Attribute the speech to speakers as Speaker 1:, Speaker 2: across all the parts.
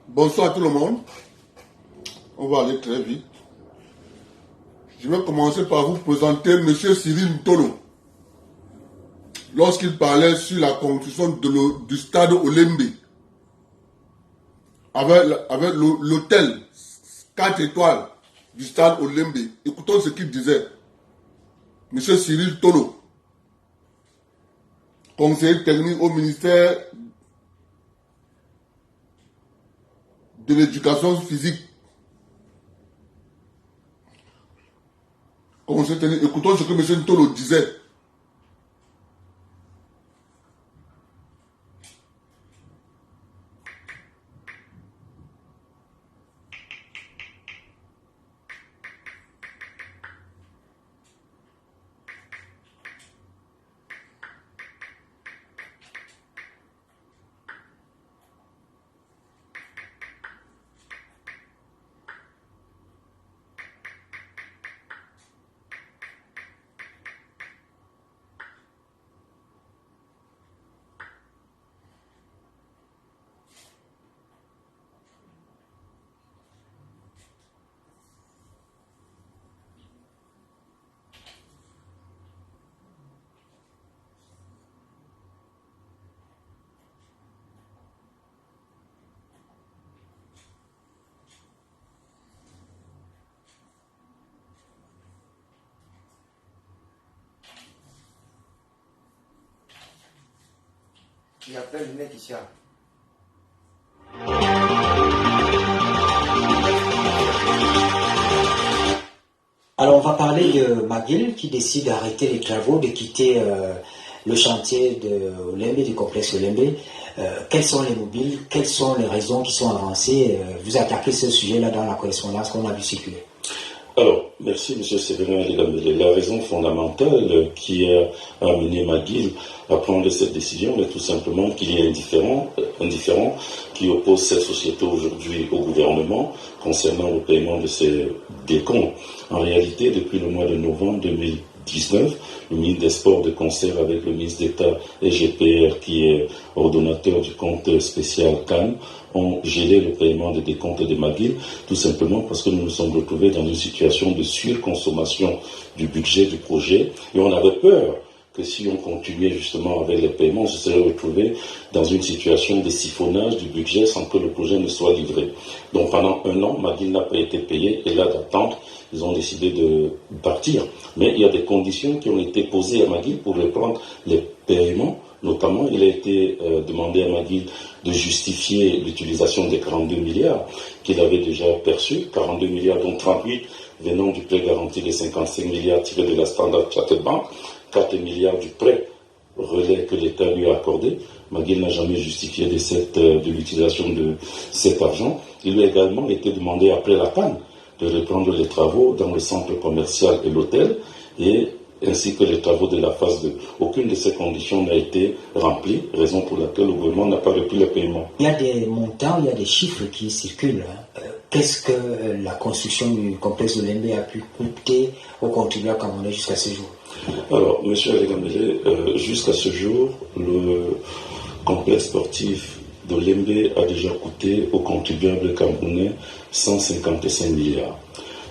Speaker 1: Bonsoir à tout le monde. On va aller très vite. Je vais commencer par vous présenter M. Cyril Ntolo. Lorsqu'il parlait sur la construction du stade Olembe, avec l'hôtel 4 étoiles du stade Olembe, écoutons ce qu'il disait. M. Cyril Ntolo, conseiller technique au ministère de l'éducation physique. Écoutons ce que M. Ntolo disait.
Speaker 2: Il appelle le mec ici.
Speaker 3: Alors, on va parler de McGill qui décide d'arrêter les travaux, de quitter le chantier de Olembe, du complexe Olembe. Quels sont les mobiles, quelles sont les raisons qui sont avancées? Vous attaquez ce sujet-là dans la correspondance qu'on a vu circuler.
Speaker 4: Alors, merci M. Séverin Aligambele. La raison fondamentale qui a amené McGill à prendre cette décision est tout simplement qu'il y a indifférent qui oppose cette société aujourd'hui au gouvernement concernant le paiement de ses décomptes. En réalité, depuis le mois de novembre 2019, le ministre des Sports, de concert avec le ministre d'État SGPR, qui est ordonnateur du compte spécial Cannes, ont gelé le paiement des décomptes de McGill, tout simplement parce que nous nous sommes retrouvés dans une situation de surconsommation du budget du projet, et on avait peur que si on continuait justement avec les paiements, on se serait retrouvé dans une situation de siphonnage du budget sans que le projet ne soit livré. Donc pendant un an, McGill n'a pas été payé, et là d'attendre, ils ont décidé de partir. Mais il y a des conditions qui ont été posées à McGill pour reprendre les paiements. Notamment, il a été demandé à McGill de justifier l'utilisation des 42 milliards qu'il avait déjà perçus, 42 milliards dont 38 venant du prêt garanti des 55 milliards tirés de la Standard Chartered Bank, 4 milliards du prêt relais que l'État lui a accordé. McGill n'a jamais justifié de l'utilisation de cet argent. Il lui a également été demandé après la panne de reprendre les travaux dans le centre commercial et l'hôtel, et ainsi que les travaux de la phase 2. Aucune de ces conditions n'a été remplie, raison pour laquelle le gouvernement n'a pas repris le paiement.
Speaker 3: Il y a des montants, il y a des chiffres qui circulent. Qu'est-ce que la construction du complexe de Olembe a pu coûter aux contribuables camerounais jusqu'à ce jour?
Speaker 4: Alors, M. Aligambele, jusqu'à ce jour, le complexe sportif de Olembe a déjà coûté aux contribuables camerounais 155 milliards.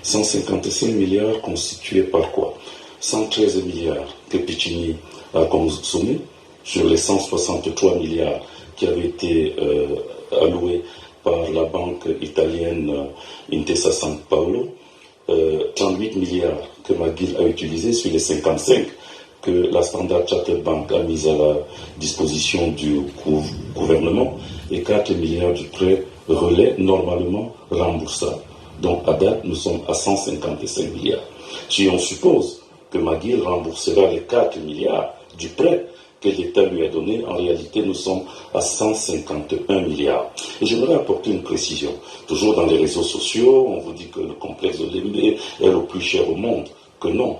Speaker 4: 155 milliards constitués par quoi? 113 milliards que Piccini a consommé sur les 163 milliards qui avaient été alloués par la banque italienne Intesa San Paolo, 38 milliards que McGill a utilisés sur les 55 que la Standard Chartered Bank a mis à la disposition du gouvernement, et 4 milliards du prêt relais normalement remboursable. Donc à date, nous sommes à 155 milliards. Si on suppose que McGill remboursera les 4 milliards du prêt que l'État lui a donné, en réalité nous sommes à 151 milliards. Et j'aimerais apporter une précision. Toujours dans les réseaux sociaux, on vous dit que le complexe de Olembe est le plus cher au monde. Que non.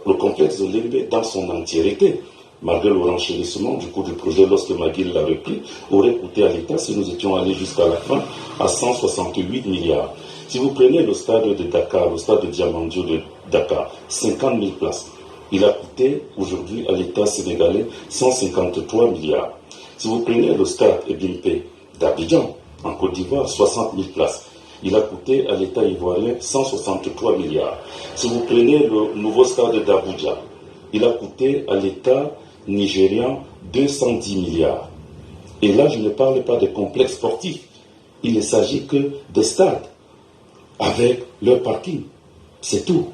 Speaker 4: Le complexe de Olembe, dans son entièreté, malgré le renchérissement du coût du projet lorsque McGill l'a repris, aurait coûté à l'État, si nous étions allés jusqu'à la fin, à 168 milliards. Si vous prenez le stade de Dakar, le stade de Diamandio de Dakar, 50 000 places, il a coûté aujourd'hui à l'État sénégalais 153 milliards. Si vous prenez le stade Ebimpe d'Abidjan, en Côte d'Ivoire, 60 000 places, il a coûté à l'État ivoirien 163 milliards. Si vous prenez le nouveau stade d'Abuja, il a coûté à l'État nigérian 210 milliards. Et là, je ne parle pas des complexes sportifs. Il ne s'agit que des stades avec leur parking. C'est tout.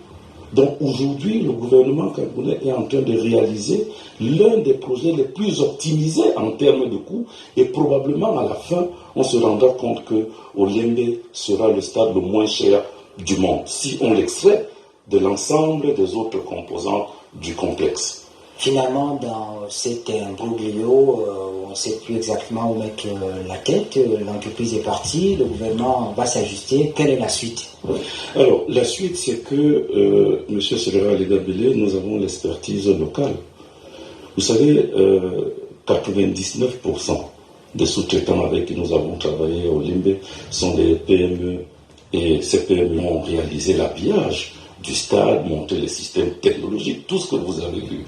Speaker 4: Donc aujourd'hui, le gouvernement camerounais est en train de réaliser l'un des projets les plus optimisés en termes de coûts, et probablement à la fin, on se rendra compte que Olembe sera le stade le moins cher du monde, si on l'extrait de l'ensemble des autres composants du complexe.
Speaker 3: Finalement, dans cet imbroglio, on ne sait plus exactement où mettre la tête. L'entreprise est partie, le gouvernement va s'ajuster. Quelle est la suite?
Speaker 4: Alors, la suite, c'est que, M. Séverin Aligambele, nous avons l'expertise locale. Vous savez, 99% des sous-traitants avec qui nous avons travaillé au Olembe sont des PME. Et ces PME ont réalisé l'habillage du stade, monté les systèmes technologiques, tout ce que vous avez vu.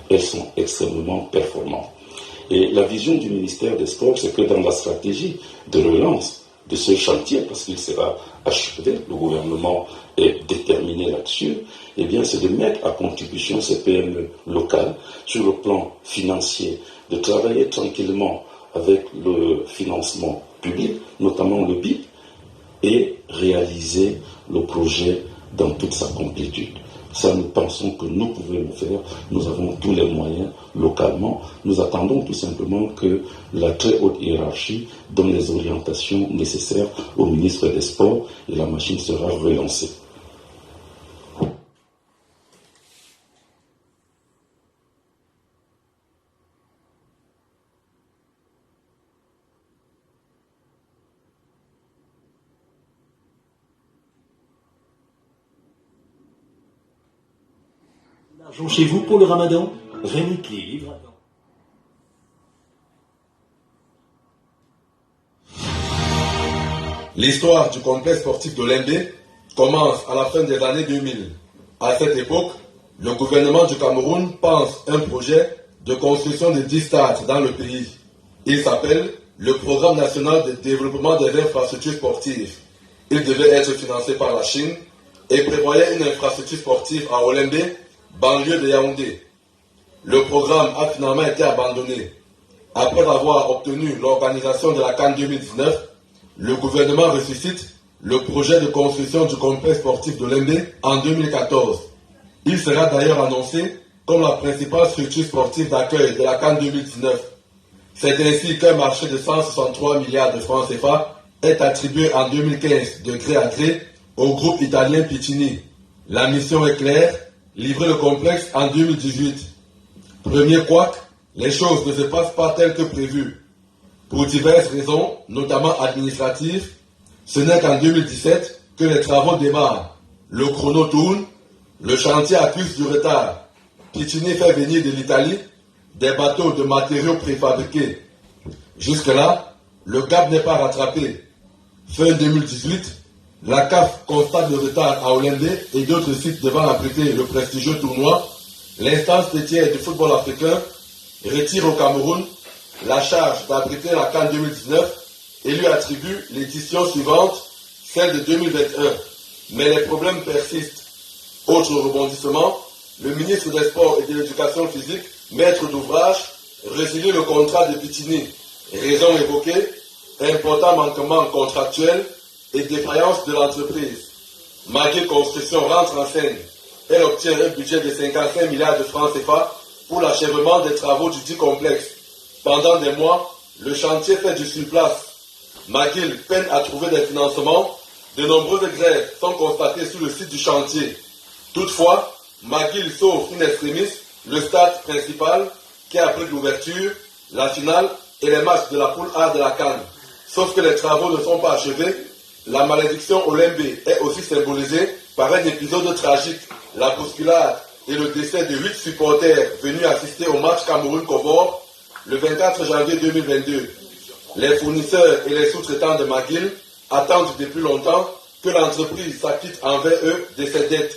Speaker 4: Elles sont extrêmement performantes. Et la vision du ministère des Sports, c'est que dans la stratégie de relance de ce chantier, parce qu'il sera achevé, le gouvernement est déterminé là-dessus, eh bien, c'est de mettre à contribution ces PME locales sur le plan financier, de travailler tranquillement avec le financement public, notamment le BIP, et réaliser le projet dans toute sa complétude. Ça, nous pensons que nous pouvons le faire. Nous avons tous les moyens localement. Nous attendons tout simplement que la très haute hiérarchie donne les orientations nécessaires au ministre des Sports et la machine sera relancée.
Speaker 2: L'argent chez vous pour le ramadan? Rémi Pli, livre.
Speaker 5: L'histoire du complexe sportif de Lembe commence à la fin des années 2000. À cette époque, le gouvernement du Cameroun pense un projet de construction de 10 stades dans le pays. Il s'appelle le Programme national de développement des infrastructures sportives. Il devait être financé par la Chine et prévoyait une infrastructure sportive à Olembe, banlieue de Yaoundé. Le programme a finalement été abandonné. Après avoir obtenu l'organisation de la CAN 2019, le gouvernement ressuscite le projet de construction du complexe sportif de Lembe en 2014. Il sera d'ailleurs annoncé comme la principale structure sportive d'accueil de la CAN 2019. C'est ainsi qu'un marché de 163 milliards de francs CFA est attribué en 2015 de gré à gré au groupe italien Piccini. La mission est claire, livrer le complexe en 2018. Premier couac, les choses ne se passent pas telles que prévues. Pour diverses raisons, notamment administratives, ce n'est qu'en 2017 que les travaux démarrent. Le chrono tourne, le chantier accuse du retard. Piccini fait venir de l'Italie des bateaux de matériaux préfabriqués. Jusque-là, le gap n'est pas rattrapé. Fin 2018, la CAF constate le retard à Olembe et d'autres sites devant abriter le prestigieux tournoi. L'instance laitière du football africain retire au Cameroun la charge d'abriter la CAN 2019 et lui attribue l'édition suivante, celle de 2021. Mais les problèmes persistent. Autre rebondissement, le ministre des Sports et de l'Éducation physique, maître d'ouvrage, résilie le contrat de Piccini. Raison évoquée, important manquement contractuel et défaillance de l'entreprise. McGill Construction rentre en scène. Elle obtient un budget de 55 milliards de francs CFA pour l'achèvement des travaux du dit complexe. Pendant des mois, le chantier fait du surplace. McGill peine à trouver des financements. De nombreuses grèves sont constatées sur le site du chantier. Toutefois, McGill sauve in extremis le stade principal qui abrite l'ouverture, la finale et les matchs de la poule A de la CAN. Sauf que les travaux ne sont pas achevés. La malédiction Olembe est aussi symbolisée par un épisode tragique, la bousculade et le décès de 8 supporters venus assister au match Cameroun-Comores le 24 janvier 2022. Les fournisseurs et les sous-traitants de McGill attendent depuis longtemps que l'entreprise s'acquitte envers eux de ses dettes.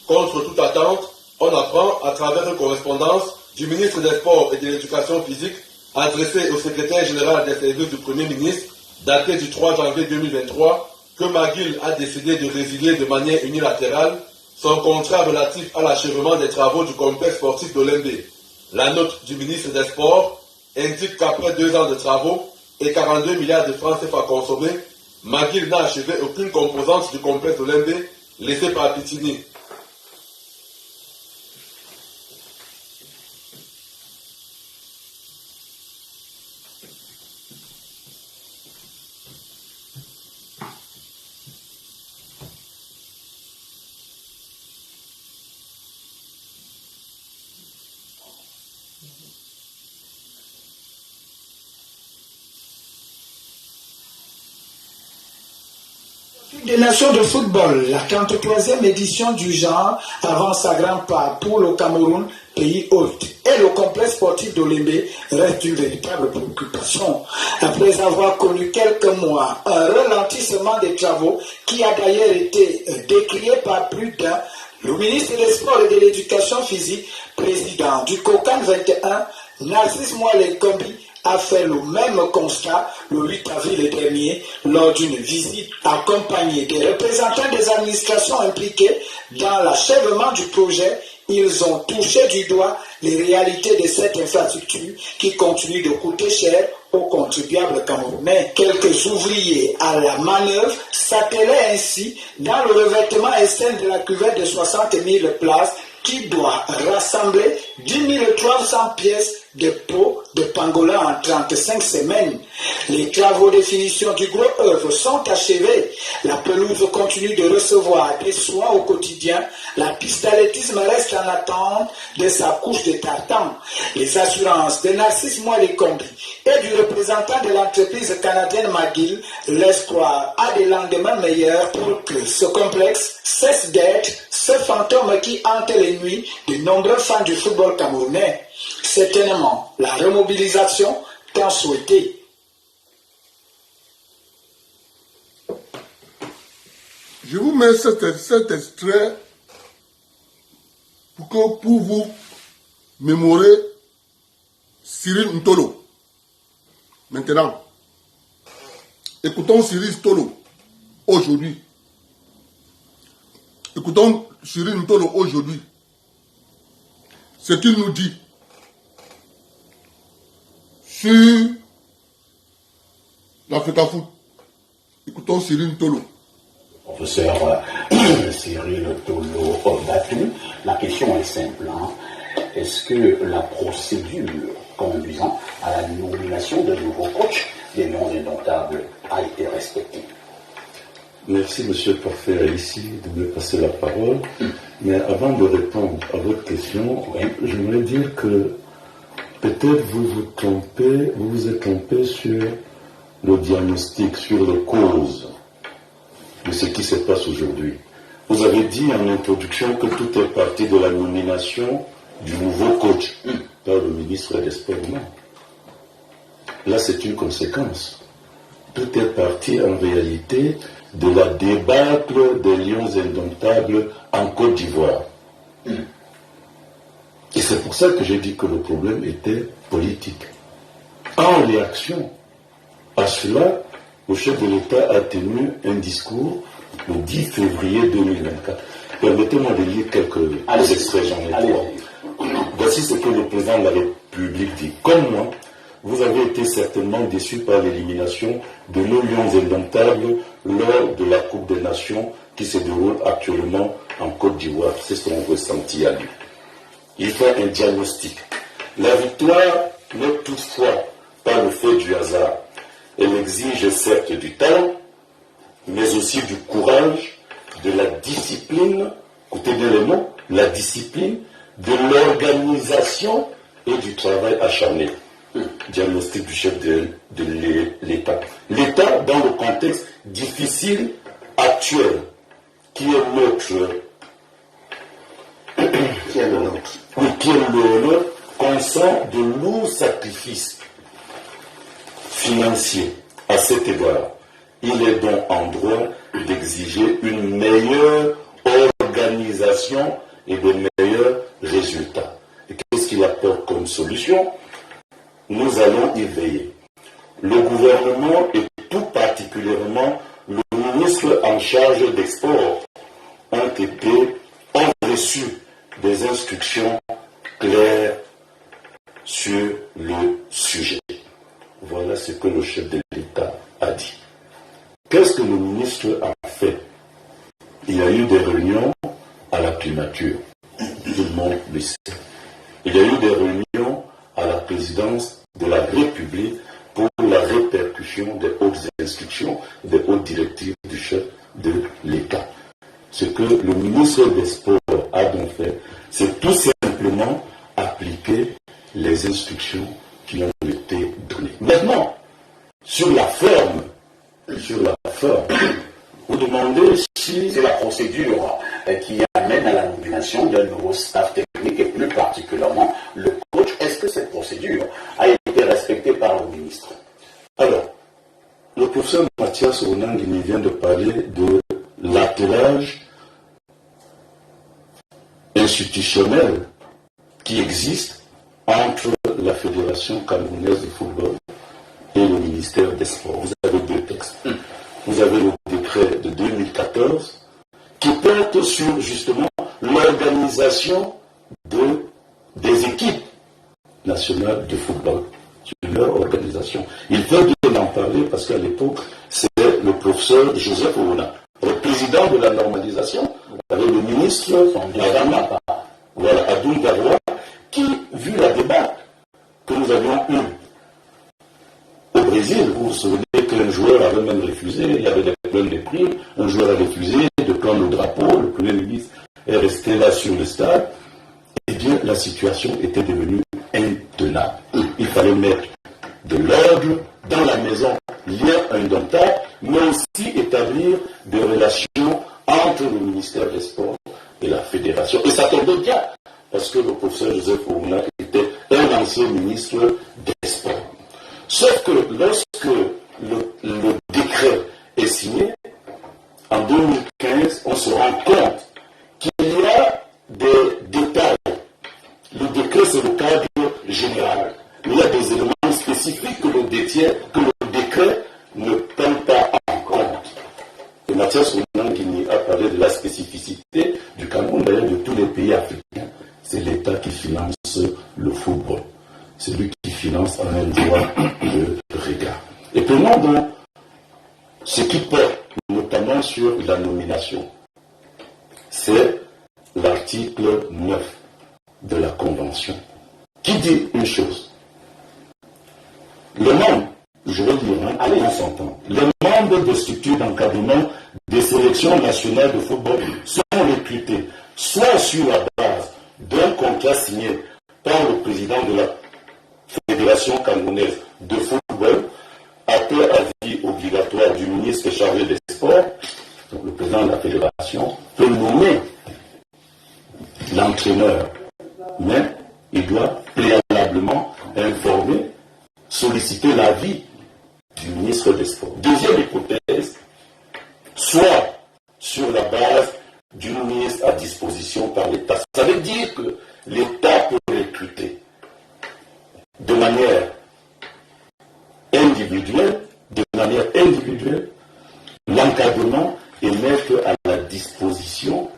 Speaker 5: Contre toute attente, on apprend à travers une correspondance du ministre des Sports et de l'Éducation physique adressée au secrétaire général des services du Premier ministre, datée du 3 janvier 2023, que McGill a décidé de résilier de manière unilatérale son contrat relatif à l'achèvement des travaux du complexe sportif d'Olembe. La note du ministre des Sports indique qu'après 2 ans de travaux et 42 milliards de francs CFA consommés, McGill n'a achevé aucune composante du complexe d'Olembe laissé par Piccini.
Speaker 6: Des nations de football, la 43e édition du genre avance à grands pas pour le Cameroun, pays hôte. Et le complexe sportif d'Olembe reste une véritable préoccupation. Après avoir connu quelques mois un ralentissement des travaux qui a d'ailleurs été décrié par plus d'un, le ministre des Sports et de l'Éducation physique, président du COCAN 21, Narcisse Moale Kombi, a fait le même constat le 8 avril dernier lors d'une visite accompagnée des représentants des administrations impliquées dans l'achèvement du projet. Ils ont touché du doigt les réalités de cette infrastructure qui continue de coûter cher aux contribuables camerounais. Quelques ouvriers à la manœuvre s'attelaient ainsi dans le revêtement SN de la cuvette de 60 000 places qui doit rassembler 10 300 pièces de peau de pangolin en 35 semaines. Les travaux de finition du gros œuvre sont achevés. La pelouse continue de recevoir des soins au quotidien. La piste d'athlétisme reste en attente de sa couche de tartan. Les assurances de Narcisse Moelle-Combi et du représentant de l'entreprise canadienne McGill laissent croire à des lendemains meilleurs pour que ce complexe cesse d'être ce fantôme qui hante les nuits de nombreux fans du football camerounais. Certainement, la remobilisation tant souhaitée.
Speaker 1: Je vous mets cet extrait pour vous mémorer Cyril Ntolo. Maintenant, écoutons Cyril Ntolo aujourd'hui. Écoutons Cyril Ntolo aujourd'hui. Ce qu'il nous dit sur l'Africa Foot. Écoutons Cyril Ntolo.
Speaker 7: Professeur Cyril Ntolo Batou, la question est simple. Est-ce que la procédure conduisant à la nomination de nouveaux coachs des noms indomptables a été respectée?
Speaker 4: Merci, monsieur le préfet, ici de me passer la parole. Mais avant de répondre à votre question, j'aimerais dire que peut-être vous vous êtes trompé sur le diagnostic, sur les causes de ce qui se passe aujourd'hui. Vous avez dit en introduction que tout est parti de la nomination du nouveau coach par le ministre des Sports. Non. Là, c'est une conséquence. Tout est parti en réalité de la débâcle des Lions indomptables en Côte d'Ivoire. Et c'est pour ça que j'ai dit que le problème était politique. En réaction à cela, le chef de l'État a tenu un discours le 10 février 2024. Permettez-moi de lire quelques extraits, j'en ai trois. Voici ce que le président de la République dit. Comme moi, vous avez été certainement déçus par l'élimination de nos Lions indomptables lors de la Coupe des Nations qui se déroule actuellement en Côte d'Ivoire. C'est ce qu'on ressentit à lui. Il fait un diagnostic. La victoire n'est toutefois pas le fait du hasard. Elle exige certes du talent, mais aussi du courage, de la discipline, écoutez bien les mots, la discipline, de l'organisation et du travail acharné. Diagnostic du chef de l'État. L'État, dans le contexte difficile actuel, qui est le nôtre, consent de lourds sacrifices financiers à cet égard. Il est donc en droit d'exiger une meilleure organisation et de meilleurs résultats. Et qu'est-ce qu'il apporte comme solution? Nous allons y veiller. Le gouvernement et tout particulièrement le ministre en charge d'export ont reçu des instructions claires sur le sujet. Voilà ce que le chef de l'État a dit. Qu'est-ce que le ministre a fait? Il y a eu des réunions à la primature. Tout le monde le sait. Il y a eu des réunions à la présidence de la République pour la répercussion des hautes instructions, des hautes directives du chef de l'État. Ce que le ministre des Sports a donc fait, c'est tout simplement appliquer les instructions qui ont été données. Maintenant, sur la forme, vous demandez si
Speaker 7: c'est la procédure qui amène à la nomination d'un nouveau staff technique et plus particulièrement le coach. Est-ce que cette procédure a été respectée par le ministre?
Speaker 4: Alors, le professeur Mathias Onangini vient de parler de l'attelage institutionnel qui existe entre la Fédération camerounaise de football et le ministère des Sports. Vous avez deux textes. Vous avez le décret de 2014 qui porte sur justement l'organisation des équipes nationales de football. sur leur organisation. Il faut bien en parler parce qu'à l'époque, c'était le professeur Joseph Ouna, le président de la normalisation, avec le ministre Adoum Garoua, qui, vu la débat que nous avions eue au Brésil, vous vous souvenez qu'un joueur avait même refusé, il y avait des problèmes de primes, un joueur a refusé de prendre le drapeau, le Premier ministre est resté là sur le stade, eh bien la situation était devenue intenable. Il fallait mettre de l'ordre dans la maison, lien indomptable, mais aussi établir des relations entre le ministère des Sports et la fédération. Et ça tombait bien, parce que le professeur Joseph Ouna était un ancien ministre des Sports. Sauf que lorsque le décret est signé, en 2015, on se rend compte qu'il y a des détails. Le décret, c'est le cadre général. Il y a des éléments spécifiques que le décret ne prend pas en compte. Et Mathias Ounangini a parlé de la spécificité du Cameroun, d'ailleurs de tous les pays africains. C'est l'État qui finance le football. C'est lui qui finance en un droit de regard. Et prenons donc ce qui porte notamment sur la nomination. C'est l'article 9 de la Convention qui dit une chose. Les membres, je vais dire, allez, on s'entend. Les membres des structures d'encadrement des sélections nationales de football sont recrutés soit sur la base d'un contrat signé par le président de la Fédération camerounaise de football, après avis obligatoire du ministre chargé des Sports, donc le président de la Fédération peut nommer l'entraîneur, mais il doit préalablement informer, solliciter l'avis du ministre des Sports. Deuxième hypothèse, soit sur la base d'une mise à disposition par l'État. Ça veut dire que l'État peut recruter de manière individuelle, l'encadrement et mettre à la disposition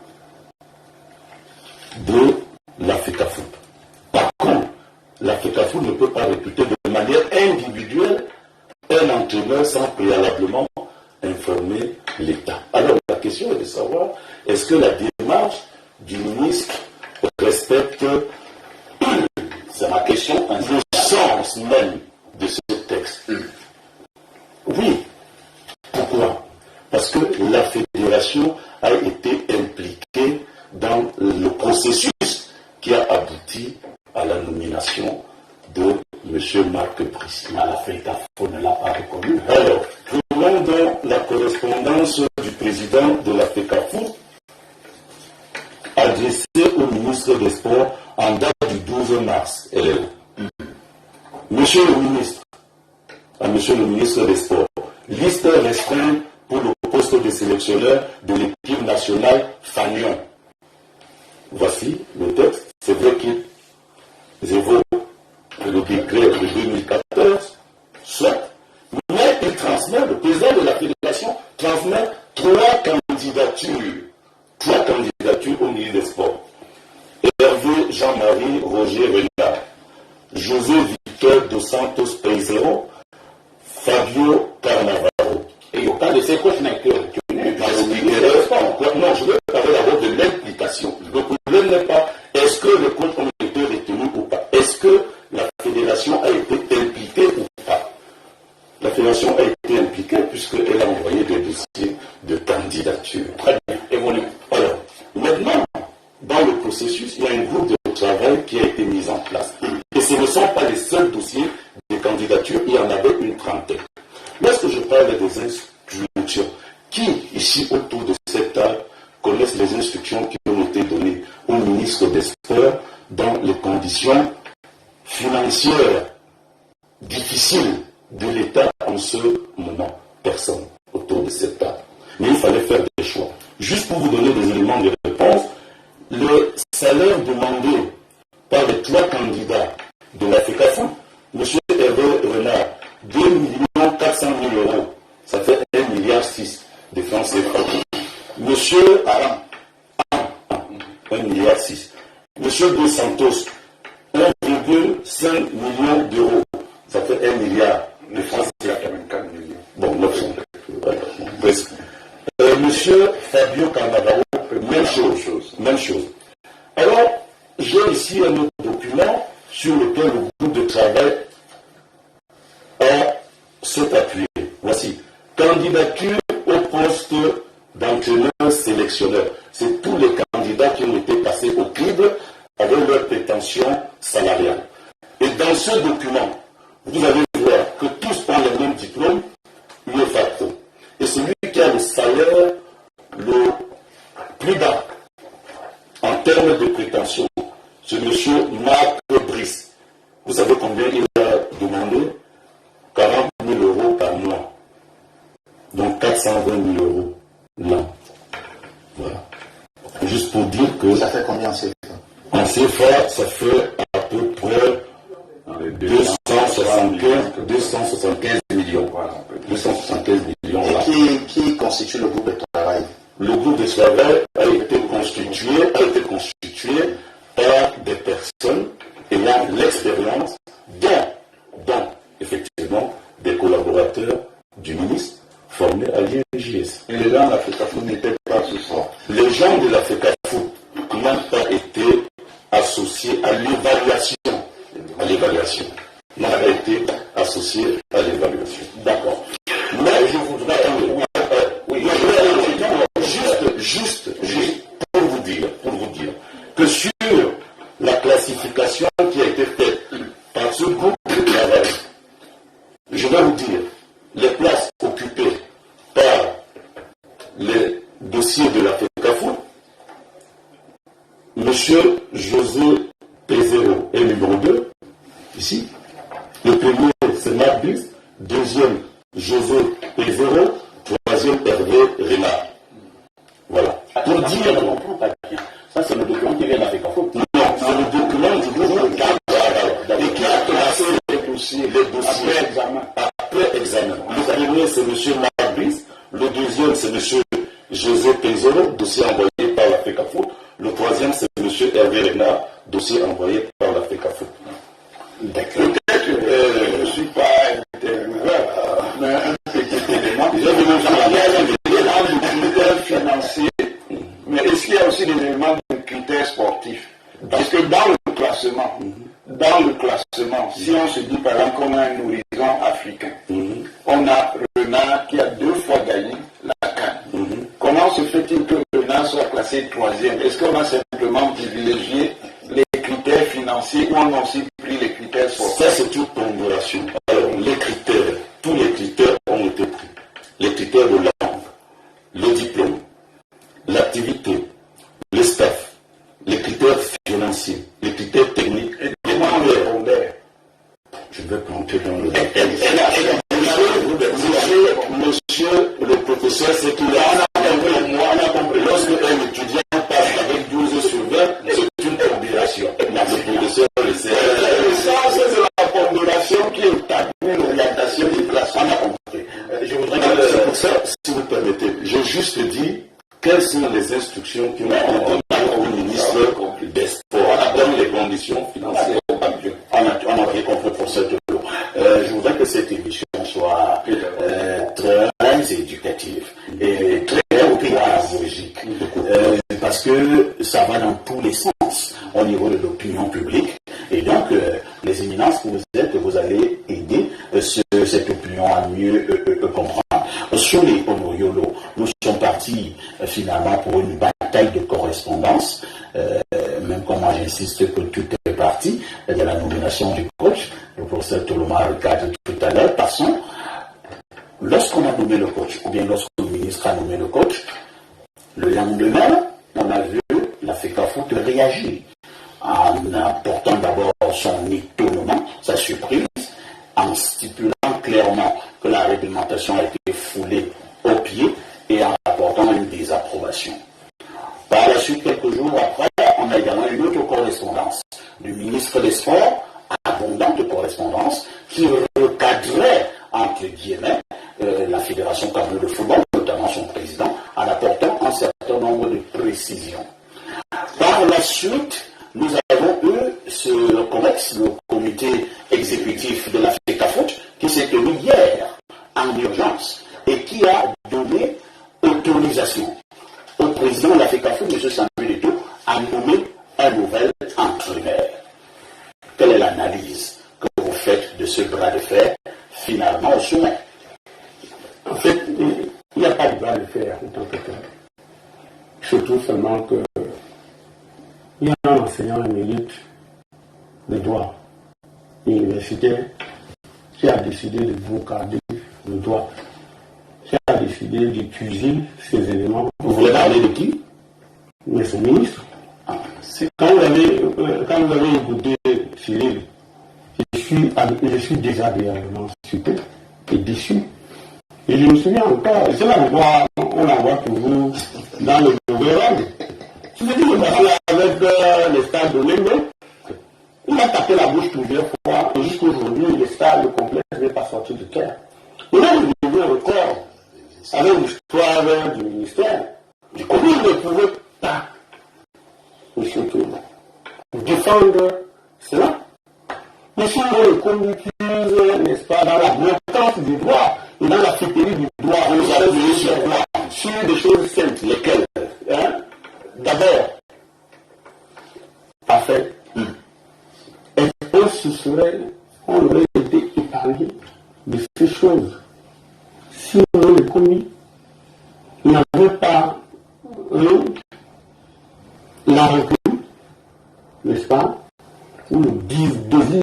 Speaker 4: de la FECAFOOT. Par contre, la FECAFOOT ne peut pas recruter de manière individuelle un entraîneur sans préalablement informer l'État. Alors la question est de savoir, est-ce que la démarche du ministre respecte, c'est ma question, le sens même de ce texte? Oui. Pourquoi? Parce que la fédération a été impliquée dans le processus qui a abouti à la nomination de M. Marc Brice. La FECAFOOT ne l'a pas reconnu. Alors, prenons donc la correspondance du président de la FECAFOOT adressée au ministre des Sports en date du 12 mars. Elle est où? Monsieur le ministre, à Monsieur le ministre des Sports, liste restreinte pour le poste de sélectionneur de l'équipe nationale Fagnon. Voici le texte. C'est vrai qu'il évoque le décret de 2014, soit, mais il transmet, le président de la fédération transmet trois candidatures au ministre des Sports. Hervé Jean-Marie Roger Renard, José Victor dos Santos Peizero, Fabio Carnavaro. Et il n'y a pas de ces coachs n'a été retenu. Non, je veux parler d'abord de l'implication. Le problème n'est pas est-ce que les coachs ont été retenus ou pas. Est-ce que la fédération a été impliquée ou pas. La fédération a été impliquée puisqu'elle a envoyé des dossiers de candidature. Très bien, évolue. Alors, maintenant, dans le processus, il y a un groupe de travail qui a été mis en place. Et ce ne sont pas les seuls dossiers de candidature, il y en avait une trentaine. Lorsque je parle des instructions, qui, ici, autour de cette table, connaissent les instructions qui ont été données au ministre des Sports dans les conditions financières difficiles de l'État en ce moment? Personne autour de cette table. Mais il fallait faire des choix. Juste pour vous donner des éléments de réponse, le salaire demandé par les trois candidats de la FECAFOOT, M. Hervé Renard, 2 400 000 €, ça fait 1,6 milliard de francs CFA. M. Aram, 1,6 milliard. M. Dos Santos, 1,5 million d'euros. Ça fait 1 milliard de francs.
Speaker 7: Il y a quand même 4 millions.
Speaker 4: Bon, 900. Voilà, presque. Monsieur Fabio Cannavaro, même chose. Alors, j'ai ici un autre document sur lequel le groupe de travail s'est appuyé. Voici. Candidature au poste d'entraîneur-sélectionneur. C'est tous les candidats qui ont été passés au crible avec leurs prétentions salariales. Et dans ce document, vous allez voir que tous ont le même diplôme, UEFA Pro. Et celui qui a le salaire le plus bas en termes de prétention, c'est M. Marc Brice. Vous savez combien il a demandé? 40 000 euros par mois. Donc 420 000 euros l'an. Voilà. Juste pour dire que...
Speaker 7: Ça fait combien en CFA?
Speaker 4: En CFA, ça fait à peu près 275 millions.
Speaker 7: Voilà.
Speaker 4: 275 millions.
Speaker 7: Et qui constitue le groupe de travail?
Speaker 4: Le groupe de travail a été constitué par des personnes ayant l'expérience, dont effectivement des collaborateurs du ministre formés à l'INJS.
Speaker 7: Et les gens de la FECAFOOT n'étaient pas ce soir.
Speaker 4: Les gens de la FECAFOOT n'ont pas été associés à l'évaluation. N'ont pas été associés à l'évaluation. D'accord. Mais je voudrais juste pour vous dire que sur la classification qui a été faite par ce groupe de travail, je vais vous dire les places occupées par les dossiers de la FECAFOOT. Monsieur José Pézero est numéro 2, ici. Le premier, c'est Marc Brice. Deuxième, José Pézero. Troisième, Hervé Renard. Voilà.
Speaker 7: Pour dire, je ne comprends pas bien. Ça, c'est le document qui vient de la FECAFOOT.
Speaker 4: Non, c'est le document du groupe de travail et qui a classé les dossiers après examen. Le premier, c'est M. Marc Brice. Le deuxième, c'est M. José Pézero, dossier envoyé par la FECAFOOT. Le troisième, c'est M. Hervé Renard, dossier envoyé par la FECAFOOT.
Speaker 7: D'accord. Peut-être que je ne suis pas intérimaire, mais un petit élément. Il y a des critères financiers, mais est-ce qu'il y a aussi des éléments de critères sportifs? Parce que dans le classement, si on se dit par exemple qu'on a un horizon africain, on a Renard qui a 2 fois gagné la CAN. Comment se fait-il que Renard soit classé 3e? Est-ce qu'on a simplement privilégié les critères financiers ou on a aussi pris les critères sportifs?
Speaker 4: Ça, c'est une pondération. Alors, les critères, tous les critères ont été pris. Les critères de langue, le diplôme, l'activité, le staff, les critères financiers, les critères techniques.
Speaker 7: Et comment on répondait?
Speaker 4: Je vais planter dans le détail. Monsieur le professeur, c'est qu'il a compris. Lorsque un étudiant passe avec 12 sur 20, c'est une pondération. Le professeur le sait.
Speaker 7: C'est la pondération qui établit l'orientation du classe. On a compris.
Speaker 4: Je voudrais c'est pour ça, si vous permettez, j'ai juste dit quelles sont les instructions qui ont été données au ministre des Sports dans les conditions financières.
Speaker 7: On a bien compris pour cette eau. Je voudrais que cette émission soit très éducative et très pédagogique. Parce que ça va dans tous les sens au niveau de l'opinion publique. Et donc, les éminences que vous êtes, vous allez aider cette opinion à mieux comprendre. Sur les Honoriolo, nous sommes partis finalement pour une bataille de correspondance, même comme moi j'insiste que tout est parti de la nomination du coach. Le professeur Toloma regarde tout à l'heure. Passons, lorsqu'on a nommé le coach, ou bien lorsque le ministre a nommé le coach, le lendemain, on a vu la FECAFOOT réagir en apportant d'abord son étonnement, sa surprise, en stipulant clairement que la réglementation a été foulée au pied et en apportant une désapprobation. Par la suite, quelques jours après, on a également une autre correspondance du ministre des Sports, abondante correspondance, qui recadrait, entre guillemets, la Fédération camerounaise de football, notamment son président, en apportant un certain nombre de précisions. Par la suite, nous avons eu ce COMEX, le comité exécutif de la FECAFOOT, l'organisation, au président de la FECAFO, M. Samuel Eto'o, a nommé un nouvel entraîneur. Quelle est l'analyse que vous faites de ce bras de fer finalement au sommet?
Speaker 8: En fait, il n'y a pas de bras de fer en tant que tel. Surtout seulement que il y a un enseignant émérite de droit universitaire qui a décidé de brocarder le droit, qui a décidé d'utiliser ces éléments.
Speaker 7: Vous voulez parler de qui?
Speaker 8: Mais son ministre. Quand vous avez écouté Cyril, je suis désagréablement surpris et déçu. Et je me souviens encore, c'est là on la voit toujours dans le gouvernement. Je me dis, on va avec les stades de Lembe. Il a tapé la bouche plusieurs fois et jusqu'aujourd'hui, le stade, le complexe n'est pas sorti de terre. Et là, je me dis encore, avec l'histoire du ministère, comment il ne pouvait pas, M. Tournon, défendre cela. Mais si on le conduise, n'est-ce pas, dans la brocante du droit et dans la féterie du droit, on allait venir sur des choses simples, lesquelles, hein? D'abord, parfait, on aurait été épargné de ces choses. Si on avait commis, il n'avait pas la rancune, n'est-ce pas, ou le désir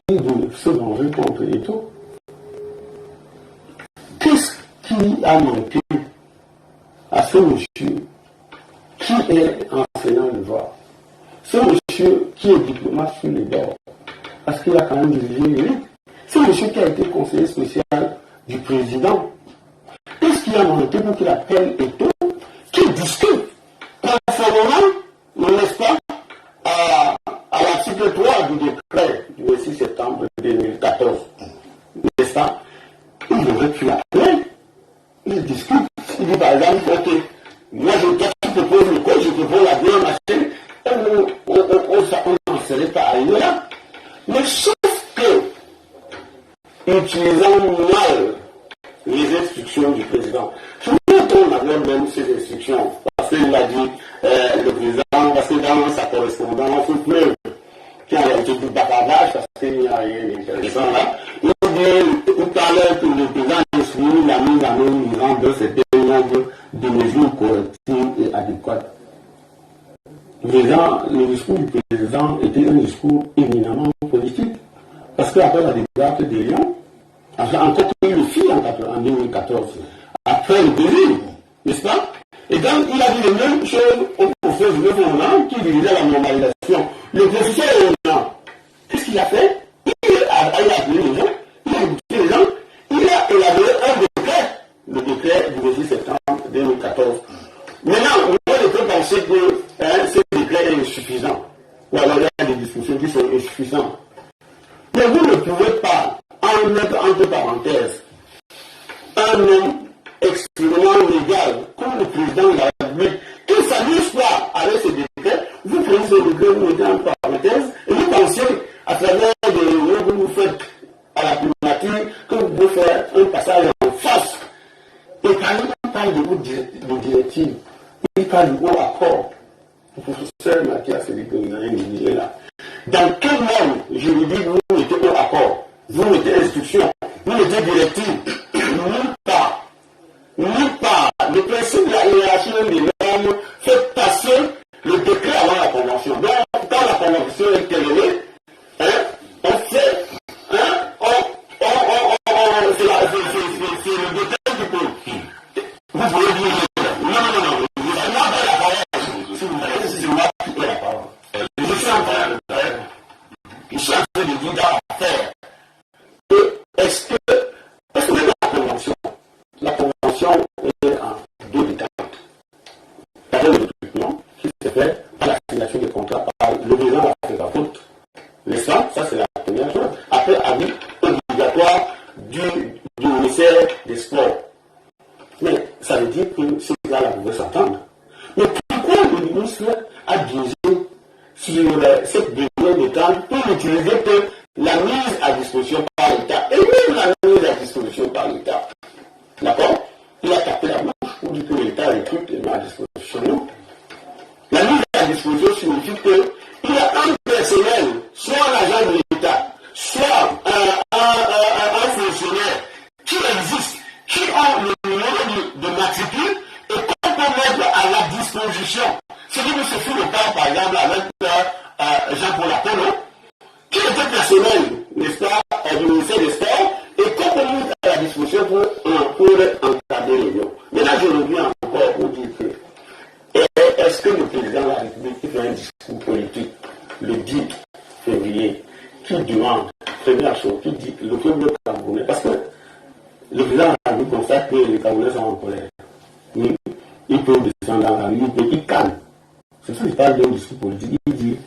Speaker 8: de se venger contre Eto'o. Qu'est-ce qui a manqué à ce monsieur qui est enseignant de droit? Ce monsieur qui est diplomate sur les bords, parce qu'il a quand même dirigé l'élite. Ce monsieur qui a été conseiller spécial du président. Qu'est-ce qu'il a manqué pour qu'il appelle Eto'o, qui discute conformément, n'est-ce pas, à l'article 3 du décret du 26 septembre 2014, n'est-ce pas? Il aurait pu l'appeler, il discute, il dit par exemple, ok, moi je propose le code, je propose la bien machine, on n'en serait pas arrivé là. Mais sauf que, utilisant mal les instructions du président, je voudrais qu'on avait même ces instructions, parce qu'il a dit, le président, parce que dans sa correspondance, il pleut, qui a été du bavardage, parce qu'il n'y a rien d'intéressant là. Il dit, tout à l'heure, que le président instruit la mise en œuvre de certains nombres de mesures correctives et adéquates. Le discours du président était un discours éminemment politique, parce qu'après la découverte des Lions, encore qu'il le fit en 2014, après le début, n'est-ce pas? Et donc il a dit les mêmes choses au professeur Renan qui dirigeait la normalisation. Le professeur Renan, qu'est-ce qu'il a fait? Il a appelé les gens, il a écouté les gens, il a élaboré un décret, le décret du 26 septembre 2014. Maintenant, moi je peux penser que ce décret est insuffisant, ou alors il y a des discussions qui sont insuffisantes. Mais vous ne pouvez pas en mettre entre parenthèses un homme extrêmement légal, comme le président de la République, qui ne s'amuse pas avec ce décret. Vous prenez ce décret, vous mettez en parenthèse, et vous pensez, à travers des réunions que vous faites à la primature, que vous pouvez faire un passage en face. Et quand il parle de directive, il parle du haut accord. Le professeur Mathias, c'est lui que vous avez dit là. Dans quel monde juridique vous mettez au accord? Vous mettez instruction, vous mettez directive? Nulle part. Nulle part. Le principe de la hiérarchie des normes fait passer le décret avant la convention. Donc, quand la convention est terminée, on fait, c'est le décret du pays. Vous pouvez dire, non, vous n'avez pas la parole. Si vous voulez, c'est moi qui ai la parole. Je suis en train de dire d'affaires. Est-ce que la convention est en deux étapes. D'abord le recrutement qui se fait par la signature des contrats par le président de la FECAFO. Ça c'est la première chose. Après, avis obligatoire du ministère des Sports. Mais ça veut dire que ces gars-là pouvaient s'entendre. Mais pourquoi le ministre a dirigé sur cette deuxième étape pour n'utiliser que la mise à disposition par l'État, et même la mise à disposition par l'État? D'accord? Il a tapé la bouche pour dire que l'État recrute et met à disposition. disposition signifie qu'il y a un personnel, soit un agent de l'État, soit un fonctionnaire qui existe, qui a le numéro de matricule et qu'on peut mettre à la disposition. C'est que ce fut le cas, par exemple, avec Jean-Paul Apollo, qui était personnel, n'est-ce pas, du ministère des Sports, et qu'on peut mettre à la disposition pour encadrer les lions. Maintenant, je reviens encore pour dire que est-ce que le président de la République fait un discours politique le 10 février qui demande, première chose, qui dit le peuple camerounais, parce que le président de la République constate que les Camerounais sont en colère. Il peut descendre dans la rue, il calme. C'est ça qu'il parle d'un discours politique. Il dit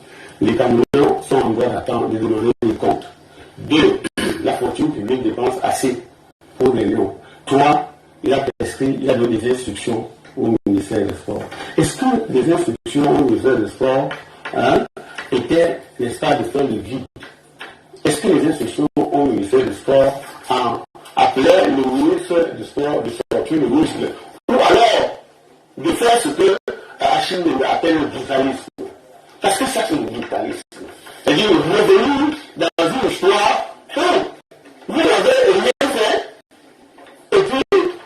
Speaker 8: les Camerounais sont en droit d'attendre de demander des comptes. 2. La fortune publique dépense assez pour les lions. 3. Il a prescrit, il a donné des instructions au ministère des Sports. Est-ce que les instructions au ministère des Sports étaient, n'est-ce pas, de faire le vide? Est-ce que les instructions au ministère des Sports appelaient le ministre du Sport de sortir le muscle? Ou alors de faire ce que Achille appelle le brutalisme? Parce que ça, c'est le brutalisme. C'est-à-dire revenir dans une histoire où vous n'avez rien fait et puis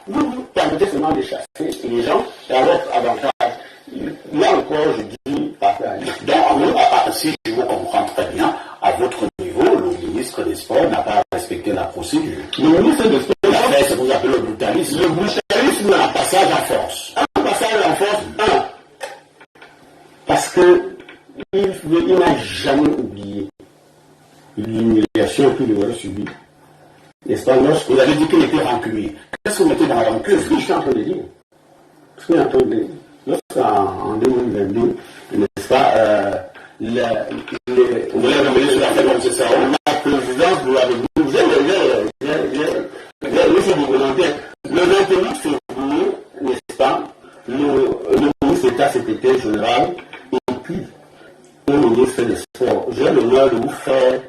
Speaker 8: vous permettez seulement de chasser les gens et à votre avantage. Là encore, je dis parfois.
Speaker 7: Donc, si je vous comprends très bien, à votre niveau, le ministre des Sports n'a pas respecté la procédure.
Speaker 8: Le ministre des Sports
Speaker 7: a fait ce que vous appelez le brutalisme.
Speaker 8: Le brutalisme,
Speaker 7: un passage en force.
Speaker 8: Un passage en force, parce qu'il n'a jamais oublié l'humiliation qu'il aurait subie. N'est-ce pas?
Speaker 7: Vous avez dit qu'il était rancunier. Qu'est-ce que vous mettez dans la rancune?
Speaker 8: Ce que je suis en train de dire. Ce que je suis en train de dire. Lorsqu'en 2022, n'est-ce pas,
Speaker 7: vous l'avez ramené sur la fête comme c'est ça.
Speaker 8: La présidence de la République, j'ai laissé du volontaire. Le 28 février, n'est-ce pas, le ministre d'État secrétaire général et puis le ministre des Sports. J'ai l'honneur de vous faire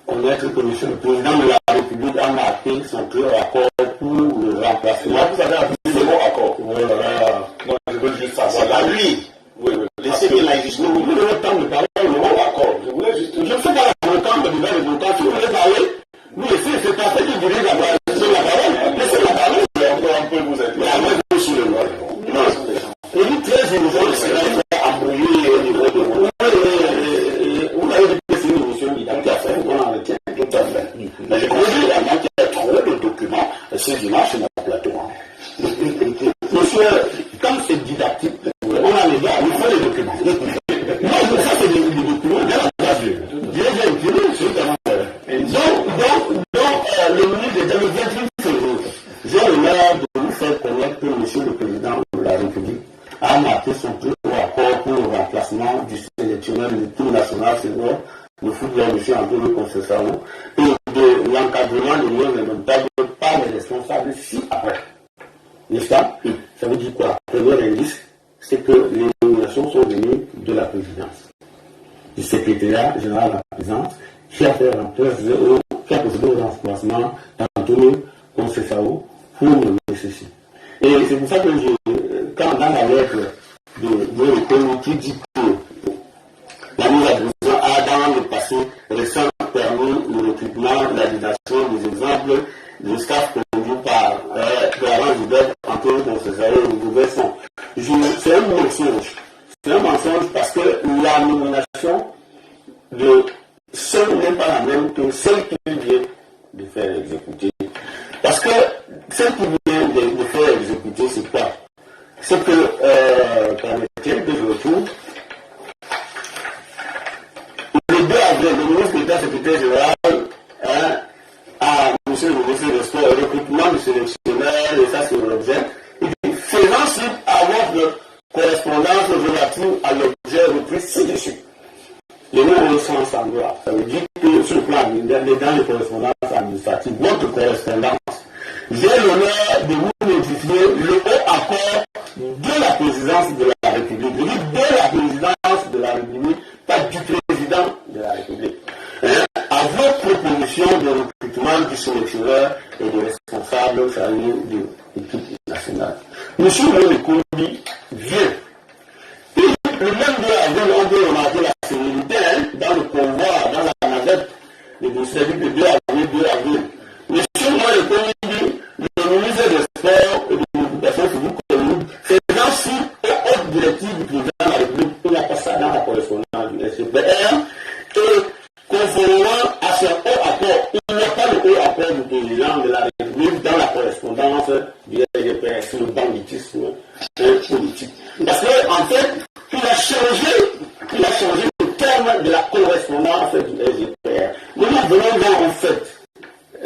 Speaker 8: connaître que monsieur le président de la République a marqué son clear accord pour le remplacement.
Speaker 7: Vous avez appuyé le mot accord.
Speaker 8: Voilà.
Speaker 7: Non, je veux juste savoir. C'est pas lui. Oui. Laissez-moi la juste.
Speaker 8: Vous voulez le temps de parler le mot accord. Je voulais juste. Je ne sais pas le temps de vous donner le temps. Si vous voulez parler, vous laissez, c'est pas fait que dirige la parole. Laissez la parole.
Speaker 7: On peut vous aider.
Speaker 8: La main est sur le mot. Non. Il dit très urgent, c'est là, embrouiller au niveau de vous. Vous avez dit que c'est une émission didactique. On en retient.
Speaker 7: Tout à fait. Mais je crois également qu'il y a trop de documents. C'est dimanche sur mon plateau.
Speaker 8: Monsieur, comme c'est didactique, on a les gars, il faut les documents. Moi, ça, c'est des documents, bien entendu. J'ai utilisé, donc, le ministre de 2028 février, j'ai l'honneur de vous faire connaître que monsieur le président de la République a marqué son accord pour le remplacement du sélectionneur de l'équipe nationale senior de football, M. Antonio Conceição, et de l'encadrement des liens élémentaires par les responsables ci-après. N'est-ce pas? Ça veut dire quoi? Premier indice, c'est que les nominations sont venues de la présidence, du secrétariat général de la présidence, qui a procédé au remplacement d'Antonio Conceição pour nommer ceci. Et c'est pour ça que quand dans la lettre de l'ONU qui dit que la mise à prison a dans le passé récent permis le recrutement, la validation des exemples de staff conduit par Clarence Hubert, Antonio Conceição et le gouvernement. C'est un mensonge. C'est un mensonge parce que la nomination de seule n'est pas la même que celle qui vient de faire exécuter. Parce que celle qui vient de faire exécuter, c'est quoi? C'est que, permettez que je retrouve, le 2 avril, le ministre d'État secrétaire général à M. le ministre des Sports, le recrutement du sélectionneur, et ça c'est l'objet. Il dit, faisant suite à votre correspondance relative à l'objet repris ci-dessus. Les mots ont un sens en droit. Ça veut dire que sur le plan dans les correspondances administratives, votre correspondance, j'ai l'honneur de vous notifier le haut accord de la présidence de la République. Je dis de la présidence de la République, pas du président de la République. À votre proposition de recrutement du sélectionneur et des responsables chargés de l'équipe nationale. Monsieur le Combi vient. Il le même 2 avril, on peut remarquer la sérénité dans le convoi, dans la navette de service de 2 avril. Monsieur moi, le ministre des Sports et de l'Éducation physique commune, faisant suite aux hautes directives du président de la République, il n'y a pas ça dans la correspondance du SGPR, et conformément à ce haut accord, il n'y a pas de haut accord du président de la République dans la correspondance du SGPR sur le banditisme politique. Parce qu'en fait, il a changé le terme de la correspondance du SGPR. Nous venons voir en fait,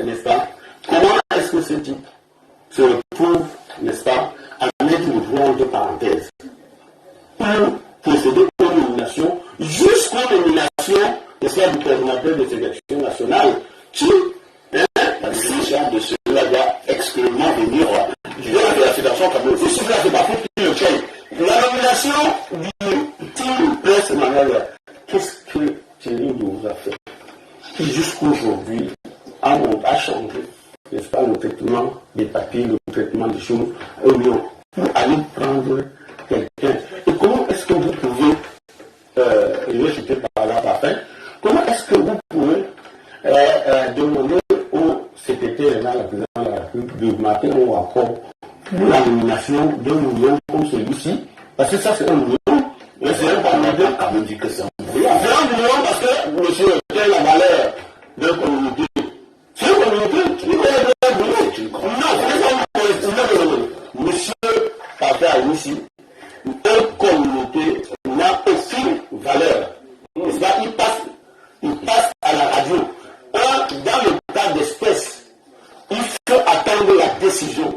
Speaker 8: n'est-ce pas, comment est-ce que ce type se retrouve, n'est-ce pas, à mettre le droit entre parenthèses pour procéder aux nominations, jusqu'aux nominations, n'est-ce pas, du coordinateur de sélection nationale, qui, la décision de cela doit exclusivement venir de la Fédération camerounaise. Si cela ne fait pas pour le paye. La nomination du team presse Manuel, qu'est-ce que Thierry nous a fait? Qui jusqu'aujourd'hui a changé, n'est-ce pas, le traitement des papiers, le traitement des choses, pour aller prendre quelqu'un. Et comment est-ce que vous pouvez, je vais citer par là parfait, comment est-ce que vous pouvez demander au secrétaire général, la présidente de la République, de marquer un rapport pour la nomination d'un million comme celui-ci? Parce que ça, c'est un million. Mais c'est un parlementaire qui me dit que c'est un million. C'est un million parce que, monsieur, quelle est la valeur d'un communauté? C'est une communauté. Il est un million. Non, monsieur, parfait à ici, une communauté n'a aucune valeur. Il passe à la radio. Dans le cas d'espèce, il faut attendre la décision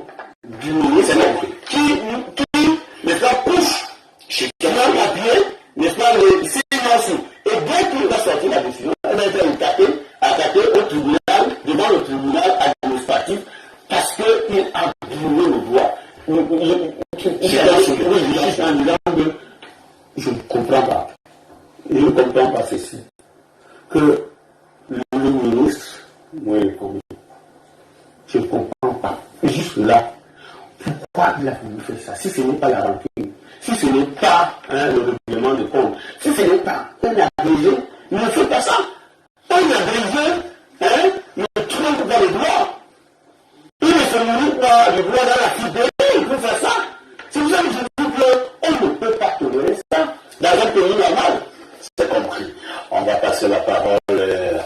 Speaker 8: du ministre qui n'est pas pousse chez quelqu'un papier, n'est-ce pas, les silences. Et dès qu'il va sortir la décision, elle va être attaquée au tribunal, devant le tribunal administratif, parce qu'il a brûlé le droit. Je ne comprends pas. Je ne comprends pas ceci. Que le ministre, moi, je ne comprends pas. Juste là, pourquoi il a voulu faire ça? Si ce n'est pas la rancune, si ce n'est pas le règlement de compte, si ce n'est pas un abrégé, il ne fait pas ça. Un abrégé, il trompe dans le droit. Il ne se limite pas le droit dans la fidélité, il peut faire ça. C'est pour ça que je dis qu'on ne peut pas tolérer ça dans un pays normal.
Speaker 7: C'est compris. On va passer la parole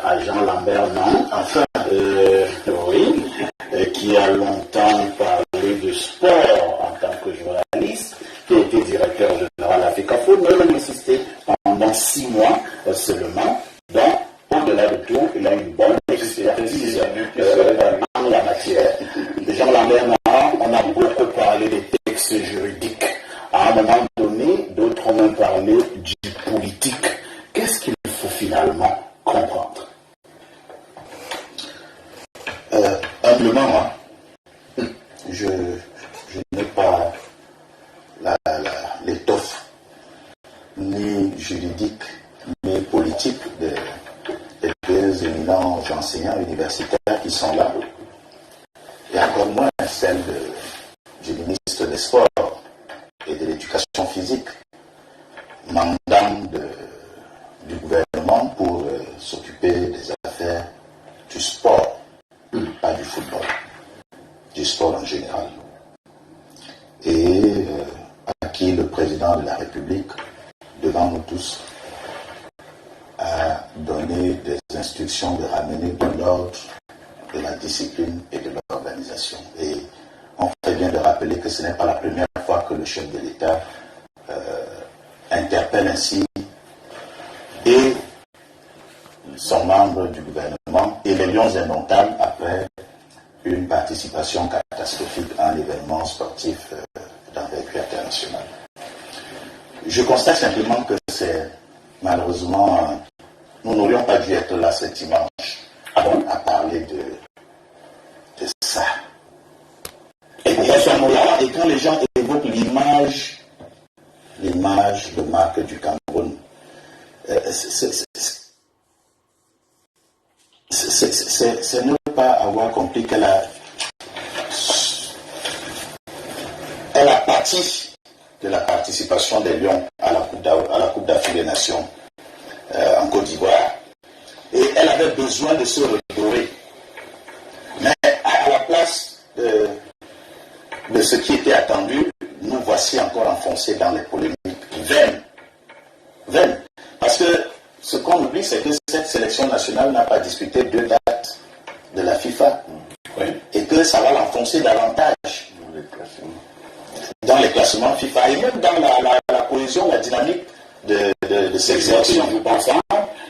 Speaker 7: à Jean Lambert, non? Enfin, oui, qui a longtemps parlé de sport en tant que journaliste, qui a été directeur général à FECAFO, mais il a insisté pendant 6 mois seulement. Donc, au-delà de tout, il a une bonne expertise en la matière. Jean Lambert, on a beaucoup parlé des textes juridiques. À un moment donné, d'autres ont même parlé du politique. Qu'est-ce qu'il faut finalement comprendre? Humblement, je n'ai pas l'étoffe ni juridique ni politique des deux éminents enseignants universitaires qui sont là, et encore moins celle du ministre des Sports et de l'Éducation physique, mandant du gouvernement pour s'occuper des affaires du sport, pas du football, du sport en général. Et à qui le président de la République, devant nous tous, a donné des instructions de ramener de l'ordre, de la discipline et de l'organisation. Et on fait bien de rappeler que ce n'est pas la première fois que le chef de l'État interpelle ainsi et son membre du gouvernement et les lions indomptables après une participation catastrophique à un événement sportif d'envergure internationale. Je constate simplement que c'est malheureusement, nous n'aurions pas dû être là ce dimanche à parler de ça. Et à ce moment-là, et quand les gens évoquent l'image de marque du Cameroun, c'est ne pas avoir compris qu'elle a pâti de la participation des Lions à la Coupe d'Afrique des Nations en Côte d'Ivoire. Et elle avait besoin de se redorer. Mais à la place de ce qui était attendu, nous voici encore enfoncés dans les polémiques vaines. Parce que ce qu'on oublie, c'est que cette sélection nationale n'a pas disputé 2 dates de la FIFA. Oui. Et que ça va l'enfoncer davantage dans les classements FIFA et même dans la cohésion, la dynamique de cette sélection.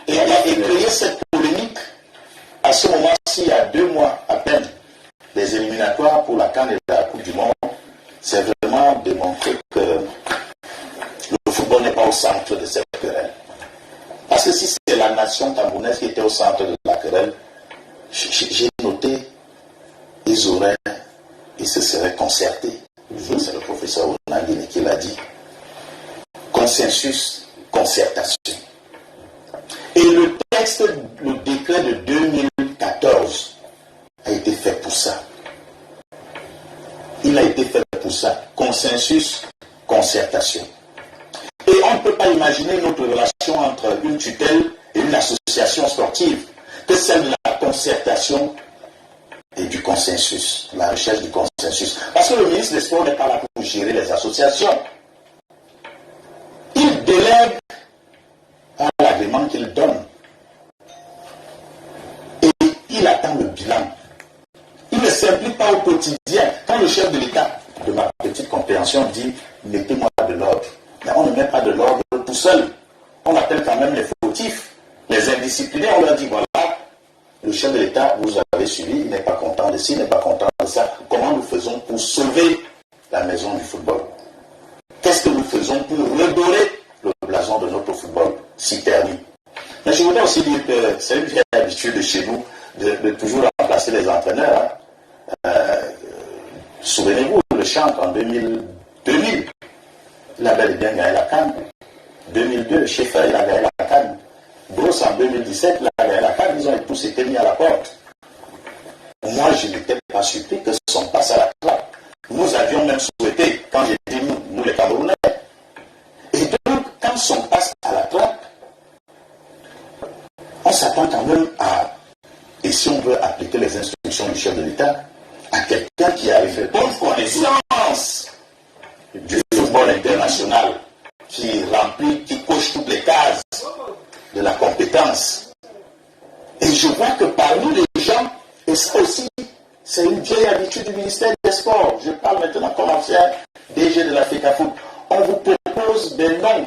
Speaker 7: Et créer cette polémique à ce moment-ci, il y a 2 mois à peine, les éliminatoires pour la CAN et la Coupe du Monde, c'est vraiment démontrer que le football n'est pas au centre de cette querelle. Parce que si c'est la nation camerounaise qui était au centre de la querelle, j'ai noté, ils se seraient concertés. C'est le professeur Onangini qui l'a dit. Consensus, concertation. Et le texte, le décret de 2014 a été fait pour ça. Il a été fait pour ça. Consensus, concertation. Et on ne peut pas imaginer notre relation entre une tutelle et une association sportive que celle de la concertation et du consensus, la recherche du consensus. Parce que le ministre des Sports n'est pas là pour gérer les associations. Il délègue à l'agrément qu'il donne. Et il attend le bilan. Il ne s'implique pas au quotidien. Quand le chef de l'État, de ma petite compréhension, dit « mettez-moi de l'ordre », mais on ne met pas de l'ordre tout seul. On appelle quand même les fautifs, les indisciplinés, on leur dit « voilà, le chef de l'État, vous avez suivi, il n'est pas content de ci, il n'est pas content de ça. Comment nous faisons pour sauver la maison du football? Qu'est-ce que nous faisons pour redorer le blason de notre football si terni? Mais je voudrais aussi dire que c'est une vieille habitude chez nous de toujours remplacer les entraîneurs. Souvenez-vous, le Champ en 2000, il avait bien gagné la CAN. 2002, Schaeffer, il a gagné la CAN. Gross en 2017, il a gagné la CAN, ils ont tous été mis à la porte. Moi, je n'étais pas surpris que son passe à la trappe. Nous avions même souhaité, quand j'ai dit nous les Camerounais. Et donc, quand son passe à la trappe, on s'attend quand même à, et si on veut appliquer les instructions du chef de l'État, à quelqu'un qui a une bonne connaissance du football international, qui remplit, qui coche toutes les cases de la compétence. Et je vois que parmi les gens, et ça aussi, c'est une vieille habitude du ministère des Sports. Je parle maintenant comme ancien DG de la FECAFOOT. On vous propose des noms.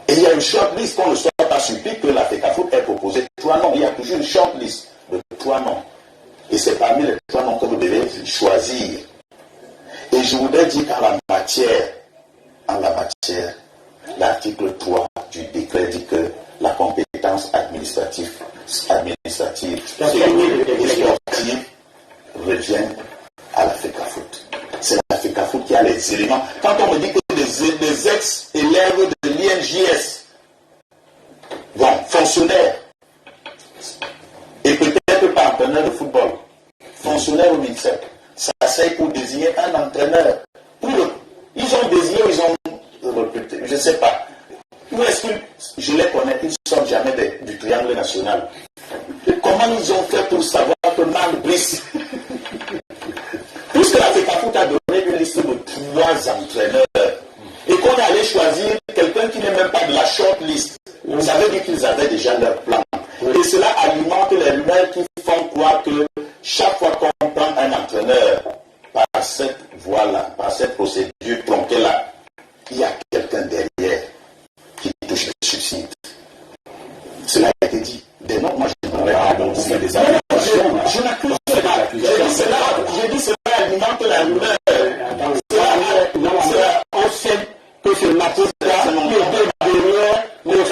Speaker 7: Et il y a une shortlist, qu'on ne soit pas surpris que la FECAFOOT ait proposé 3 noms. Il y a toujours une shortlist de 3 noms. Et c'est parmi les 3 noms que vous devez choisir. Et je voudrais dire qu'en la matière, l'article 3 du décret dit que la compétence administrative et sportive revient à la FECAFOOT. C'est la FECAFOOT qui a les éléments. Quand on me dit que des ex-élèves de l'INJS, bon, fonctionnaires, et peut-être pas entraîneurs de football, fonctionnaires au ministère, ça sert pour désigner un entraîneur. Ils ont désigné, ils ont recruté, je ne sais pas. Où est-ce que je les connais, ils ne sortent jamais du triangle national. Comment ils ont fait pour savoir que Marc Brice, puisque la FECAFOOT a donné une liste de 3 entraîneurs, et qu'on allait choisir quelqu'un qui n'est même pas de la short list, ça veut dire qu'ils avaient déjà leur plan. Et cela alimente les rumeurs qui font croire que chaque fois qu'on prend un entraîneur par cette voie-là, par cette procédure tronquée-là, il y a quelqu'un derrière qui touche le subside. Cela a été dit. Des noms, moi je n'aurais pas fait des accusations. Je n'accuse pas. J'ai dit cela alimente la rumeur. On sait que c'est la chose qui est derrière le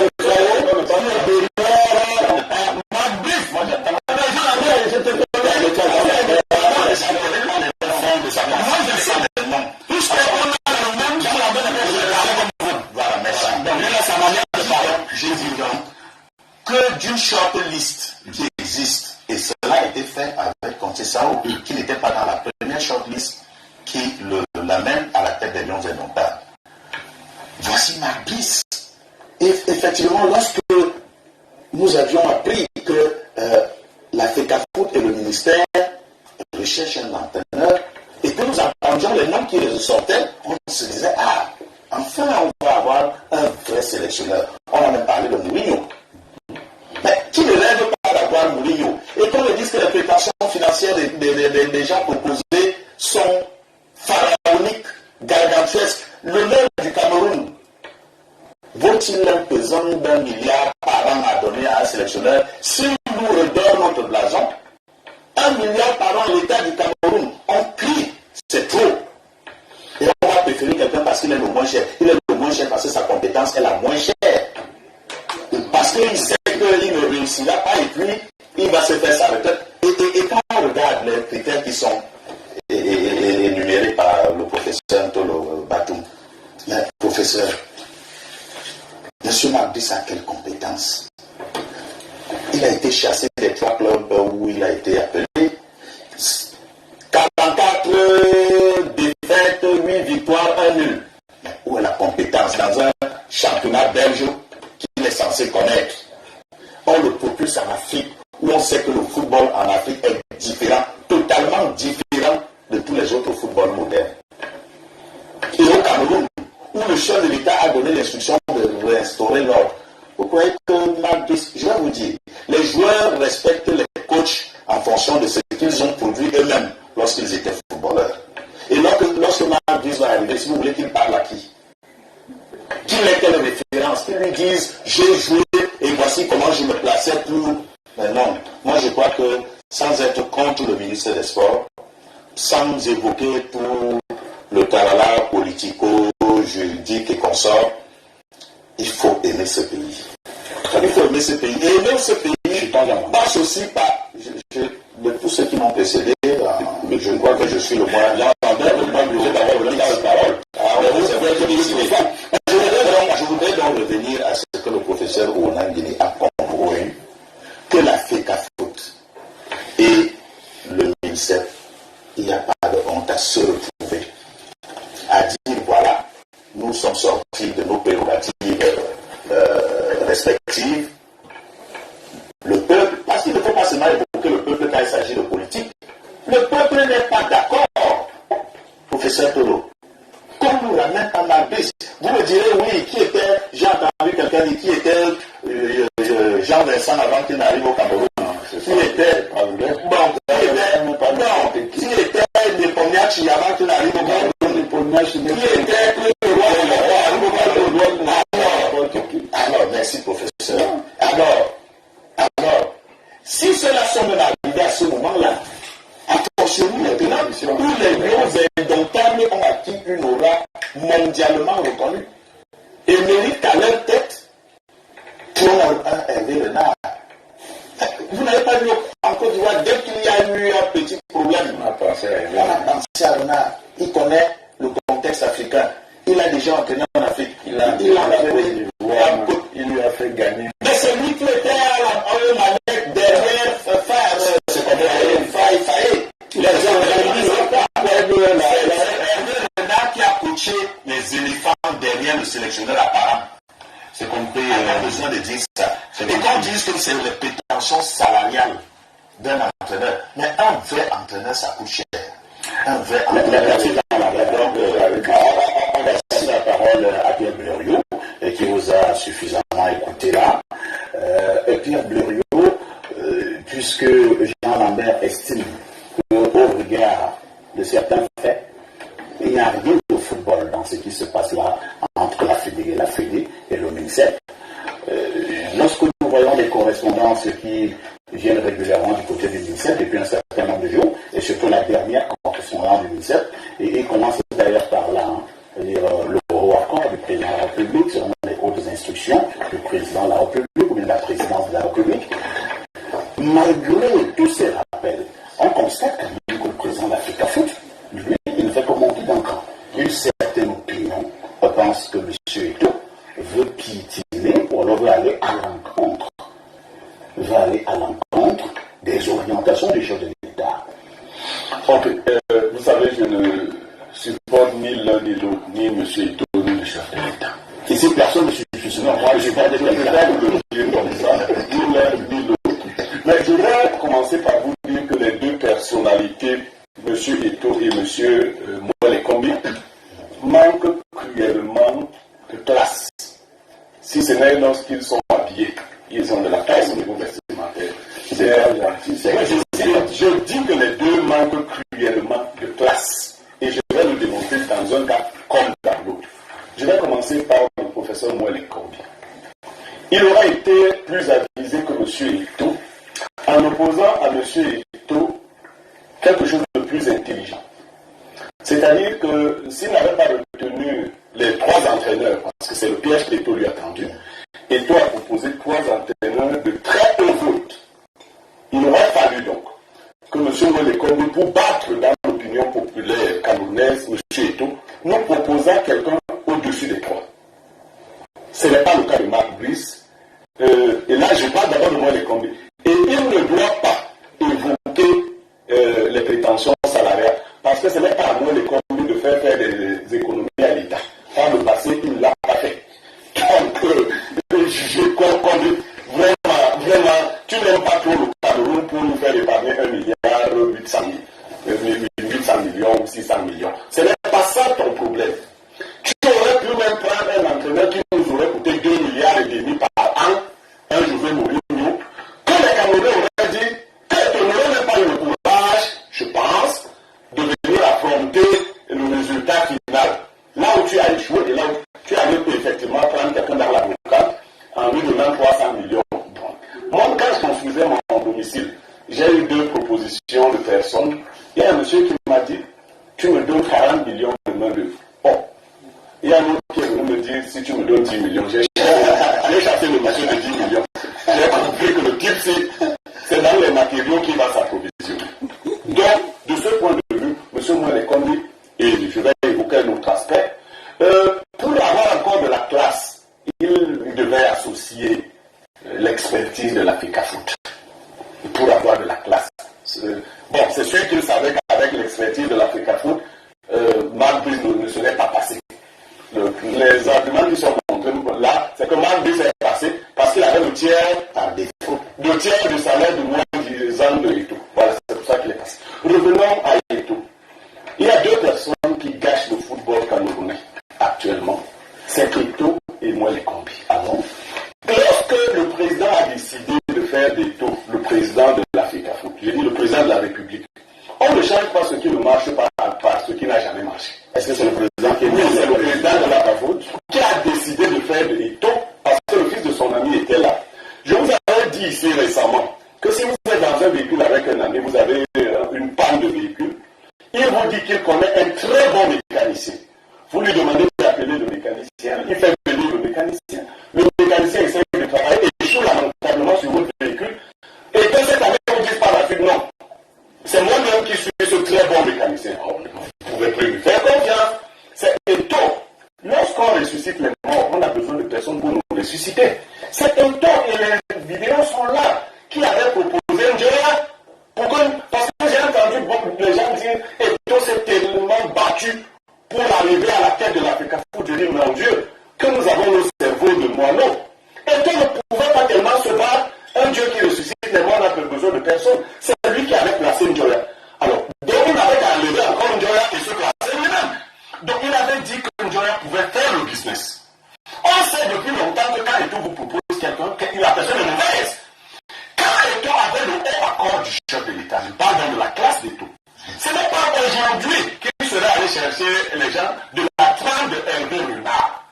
Speaker 7: j'ai dit donc que d'une short list qui existe, et cela a été fait avec Conté Sao, qui n'était pas dans la première short list qui l'amène à la tête des Lions et Merci Marquis. Et effectivement, lorsque nous avions appris que la FECAFOOT et le ministère recherchent un entraîneur, et que nous entendions les noms qui ressortaient, on se disait, ah, enfin on va avoir un vrai sélectionneur. On a même parlé de Mourinho. Mais qui ne rêve pas d'avoir Mourinho? Et quand on dit que les prétentions financières des gens proposés sont pharaoniques, gargantuesques, le maire du Cameroun vaut-il un pesant d'1 milliard par an à donner à un sélectionneur s'il nous redonne notre blason? 1 milliard par an à l'État du Cameroun, on crie, c'est trop. Et on va préférer quelqu'un parce qu'il est le moins cher. Il est le moins cher parce que sa compétence est la moins chère. Parce qu'il sait qu'il ne réussira pas et puis il va se faire sa retraite. Et quand on regarde les critères qui sont énumérés par le professeur Ntolo Batum, le professeur, M. Magdis a quelle compétence? Il a été chassé des 3 clubs où il a été appelé. 44 défaites, 8 victoires, 1 nul. Mais où est la compétence dans un championnat belge qu'il est censé connaître? On le propulse en Afrique, où on sait que le football en Afrique est différent, totalement différent de tous les autres footballs modernes. Et au Cameroun, où le chef de l'État a donné l'instruction de réinstaurer l'ordre. Vous croyez que Marquis, je vais vous dire, les joueurs respectent les coachs en fonction de ce qu'ils ont produit eux-mêmes lorsqu'ils étaient footballeurs. Et lorsque Marquis va arriver, si vous voulez qu'il parle à qui? Qu'il ait quelle référence? Qu'ils lui disent, j'ai joué et voici comment je me plaçais pour... Mais non, moi je crois que sans être contre le ministre des Sports, sans évoquer tout le tarala politico-juridique et consort, il faut aimer ce pays. Il faut aimer ce pays. Et aimer ce pays passe aussi par... de tous ceux qui m'ont précédé, je crois que je suis le moins... Je voudrais donc revenir à ce que le professeur Ounangini a compris, que la FECAFOOT et le ministère, il n'y a pas de honte à se retrouver, à dire voilà, nous sommes sortis de nos prérogatives respectives. Le peuple, parce qu'il ne faut pas seulement évoquer le peuple quand il s'agit de politique, le peuple n'est pas d'accord, professeur Tolo. Qu'on nous ramène à Marquis, vous me direz oui, qui était, j'ai entendu quelqu'un dire qui était Jean-Vincent avant qu'il n'arrive au Cameroun. Qui était qui était Nepomniachtchi avant qu'il n'arrive au Cameroun. Qui était le roi arrive au Cameroun. Alors, merci professeur. Alors, si cela sont même arrivés à ce moment-là, attention-nous maintenant, tous les gros indomptables ont acquis une aura mondialement reconnue et méritent à leur tête pour un Hervé Renard. Vous n'avez pas vu en Côte d'Ivoire, dès qu'il y a eu un petit problème, on a pensé à Renard. Il connaît le contexte africain. Il a déjà entraîné en Afrique. Il lui a fait gagner. Mais c'est lui qui était à la manette derrière qui a coaché les éléphants derrière le sélectionneur apparent. C'est compris, on a besoin de dire ça. Et quand on dit que c'est les prétentions salariales d'un entraîneur, mais un vrai entraîneur, ça coûte cher. Un vrai entraîneur. On laisse la parole à Pierre Blériot, qui vous a suffisamment écouté là. Et Pierre Blériot, puisque Jean Lambert estime qu'au regard de certains faits, il n'y a rien de football dans ce qui se passe là entre la Fédé et le MINSEP. Lorsque nous voyons les correspondances qui viennent régulièrement du côté du MINSEP depuis un certain nombre de jours, et surtout la dernière correspondance du MINSEP, et il commence d'ailleurs par là, le haut accord du président de la République, selon les hautes instructions du président de la République ou de la présidence de la République. Malgré tous ces rappels, on constate quand même que le président de la FECAFOOT, lui, il ne fait que monter d'un cran. Une certaine opinion pense que M. Eto'o veut piétiner ou alors veut aller à l'encontre des orientations du chef de l'État.
Speaker 8: Ok, vous savez, je ne supporte ni l'un ni l'autre, ni M. Eto'o, ni le chef de l'État.
Speaker 7: C'est si personne ne suffit, moi je vais dire comme ça, ni l'un ni l'autre. Mais je voudrais commencer par vous dire que les deux personnalités, M. Eto'o et M. Moelle Kombi, manquent cruellement de classe. Si ce n'est lorsqu'ils sont habillés, ils ont de la classe au niveau vestimentaire. Je dis que les deux manquent cruellement de classe. Et je vais le démontrer dans un cas comme dans l'autre. Je vais commencer par le professeur Moelle Kombi. Il aura été plus avisé que M. Eto'o en opposant à M. Eto'o quelque chose de plus intelligent. C'est-à-dire que s'il n'avait pas retenu les trois entraîneurs, parce que c'est le piège qu'Eto'o lui a tendu, Eto'o a proposé trois entraîneurs de très haut vote. Il aurait fallu donc que M. Moelle Kombi, pour battre dans l'opinion populaire camerounaise, M. Eto'o, nous proposa quelqu'un au-dessus des trois. Ce n'est pas le cas de Marc Brice. Et là, je parle d'abord de Moelle Kombi. Et il ne doit pas évoquer les prétentions salariales. Parce que ce n'est pas à Moelle Kombi de faire des économies à l'État. Par le passé, il ne l'a pas fait. Donc, je comprends vraiment, tu n'aimes pas trop le Cameroun pour nous faire épargner 1 milliard 800 millions ou 600 millions. Ce n'est pas ça ton problème. Tu aurais pu même prendre un entraîneur qui nous aurait coûté 2 milliards et demi par an, un José Mourinho, que les Camerounais auraient dit que tu n'aurais même pas eu le courage, je pense, de venir affronter le résultat final. Là où tu as échoué et là où tu avais pu effectivement prendre quelqu'un dans la brocante en lui donnant 300 millions. Moi, quand je construisais mon domicile, j'ai eu 2 propositions de personnes. Il y a un monsieur qui m'a dit, tu me donnes 40 millions de main d'œuvre. Oh. Il y a un autre qui est venu me dire, si tu me donnes 10 millions, j'ai chassé le monsieur de 10 millions. J'ai compris que le type, c'est dans les matériaux qu'il va s'approvisionner. Donc, de ce point de vue, M. Moelle Kombi, et je vais évoquer un autre aspect, pour avoir encore de la classe, il devait associer l'expertise de l'Africa Foot. Pour avoir de la classe. Bon, c'est sûr qu'il savait qu'avec l'expertise de l'Africa Foot, Marc Brice ne serait pas passé. Les arguments qui sont montrés là, c'est que Marc Brice est passé parce qu'il avait le tiers de salaire de moins de 10 ans de Eto'o. Voilà, c'est pour ça qu'il est passé. Revenons à Eto'o. Il y a 2 personnes qui gâchent le football camerounais actuellement. C'est Eto'o et Moelle Kombi. Ah bon? Lorsque le président a décidé de faire d'Eto'o le président de l'Africa Foot, j'ai dit le président de la République, on ne change pas ce qui ne marche pas par ce qui n'a jamais marché. Est-ce que c'est le président qui est venu? C'est le président de l'Africa Foot qui a décidé de faire d'Eto'o parce que le fils de son ami était là. Je vous avais dit ici récemment que si vous êtes dans un véhicule avec un ami, vous avez une panne de véhicule, il vous dit qu'il connaît un très bon mécanicien. Vous lui demandez d'appeler le mécanicien, il fait venir le mécanicien. Le mécanicien essaie de travailler et échoue lamentablement sur votre véhicule. Et que cette année, on dit par la suite, non. C'est moi-même qui suis ce très bon mécanicien. Oh, vous ne pouvez plus lui faire confiance. C'est Eto'o. Lorsqu'on ressuscite les morts, on a besoin de personnes pour nous ressusciter. C'est Eto'o et les vidéos sont là. Qui avait proposé un Ndjoya? Pourquoi? Parce que j'ai entendu les gens dire Eto'o s'est tellement battu pour arriver à la tête de l'Africa Foot. Je dis, mon Dieu, que nous avons le cerveau de moineau. Eto'o ne pouvait pas tellement se battre. Un Dieu qui ressuscite les morts n'a pas besoin de personne. C'est lui qui avait placé Ndjoya. Alors, donc il n'avait qu'à enlever encore Ndjoya et se placer lui-même. Donc il avait dit que Ndjoya pouvait faire le business. On sait depuis longtemps que quand Eto'o vous propose quelqu'un, la personne est mauvaise. Quand Eto'o avait le haut accord du chef de l'État, je parle dans de la classe d'Eto'o. Ce n'est pas aujourd'hui qu'il serait allé chercher les gens de la trame de Hervé Renard.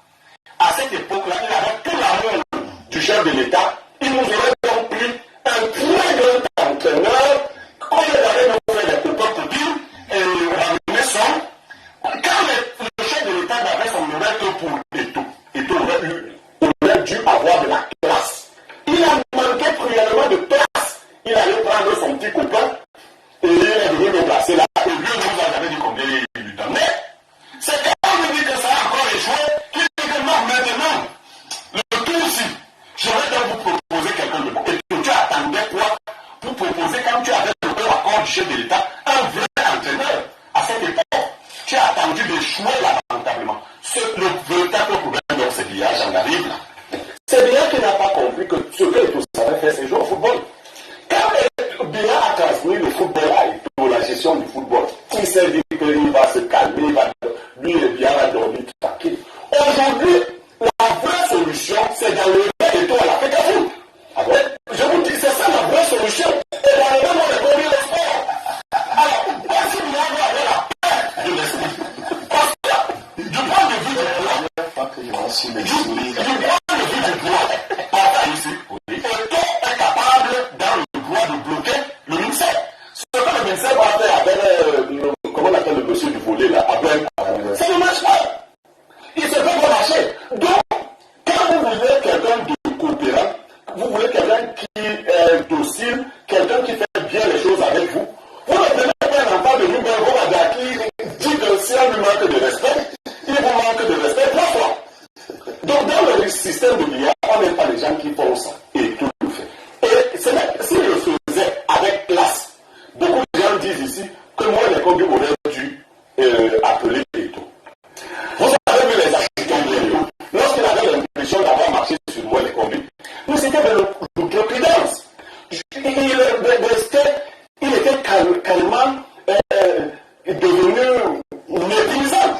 Speaker 7: À cette époque-là, il avait tout l'amour du chef de l'État. Il nous aurait donc pris un très grand entraîneur, on les avait donc fait des copains et ramener son. Quand le chef de l'État n'avait son aurait que pour Eto'o, Eto'o aurait dû avoir de la classe. Il a manqué cruellement de place. Il allait prendre son petit copain et il est venu le placer là. Et lui, nous avait dit combien il lui donnait. C'est quand on me dit que ça a encore échoué qu'il dit que non, maintenant, le tout-ci, je vais donc vous proposer quelqu'un de bon. Et que tu attendais quoi pour proposer, quand tu avais le bon accord du chef de l'État, un vrai entraîneur. À cette époque, tu as attendu d'échouer lamentablement. Le véritable problème, donc, c'est qu'il n'y a jamais Aujourd'hui, la vraie solution, c'est d'enlever les taux à la FECAFOOT. Ah ouais? Je vous dis, c'est ça la vraie solution. Et dans le même on est conduit le sport. Alors, parce que moi, j'avais la paix de l'esprit. Parce que, du point de vue du droit, Eto est capable, dans le droit, de bloquer le ministère. Ce que le ministère va faire avec, comment on appelle le monsieur du volet là, avec, ça ne marche pas. Il se fait pas marcher. Donc, quand vous voulez quelqu'un de coopérant, vous voulez quelqu'un qui est docile, quelqu'un qui fait bien les choses avec vous, vous ne prenez pas un enfant de Nouvelle-Rwanda qui dit que si on lui manque de respect, il vous manque de respect trois fois. Donc, dans le système de l'IA, on n'est pas les gens qui font ça et tout le fait. Et s'il le faisait avec classe, beaucoup de gens disent ici que moi, les combis auraient dû appeler Eto. Vous avez vu les accidents de Léo. Lorsqu'il avait l'impression d'avoir marché sur moi, les combis, nous c'était de prudence. Il était carrément devenu méprisant.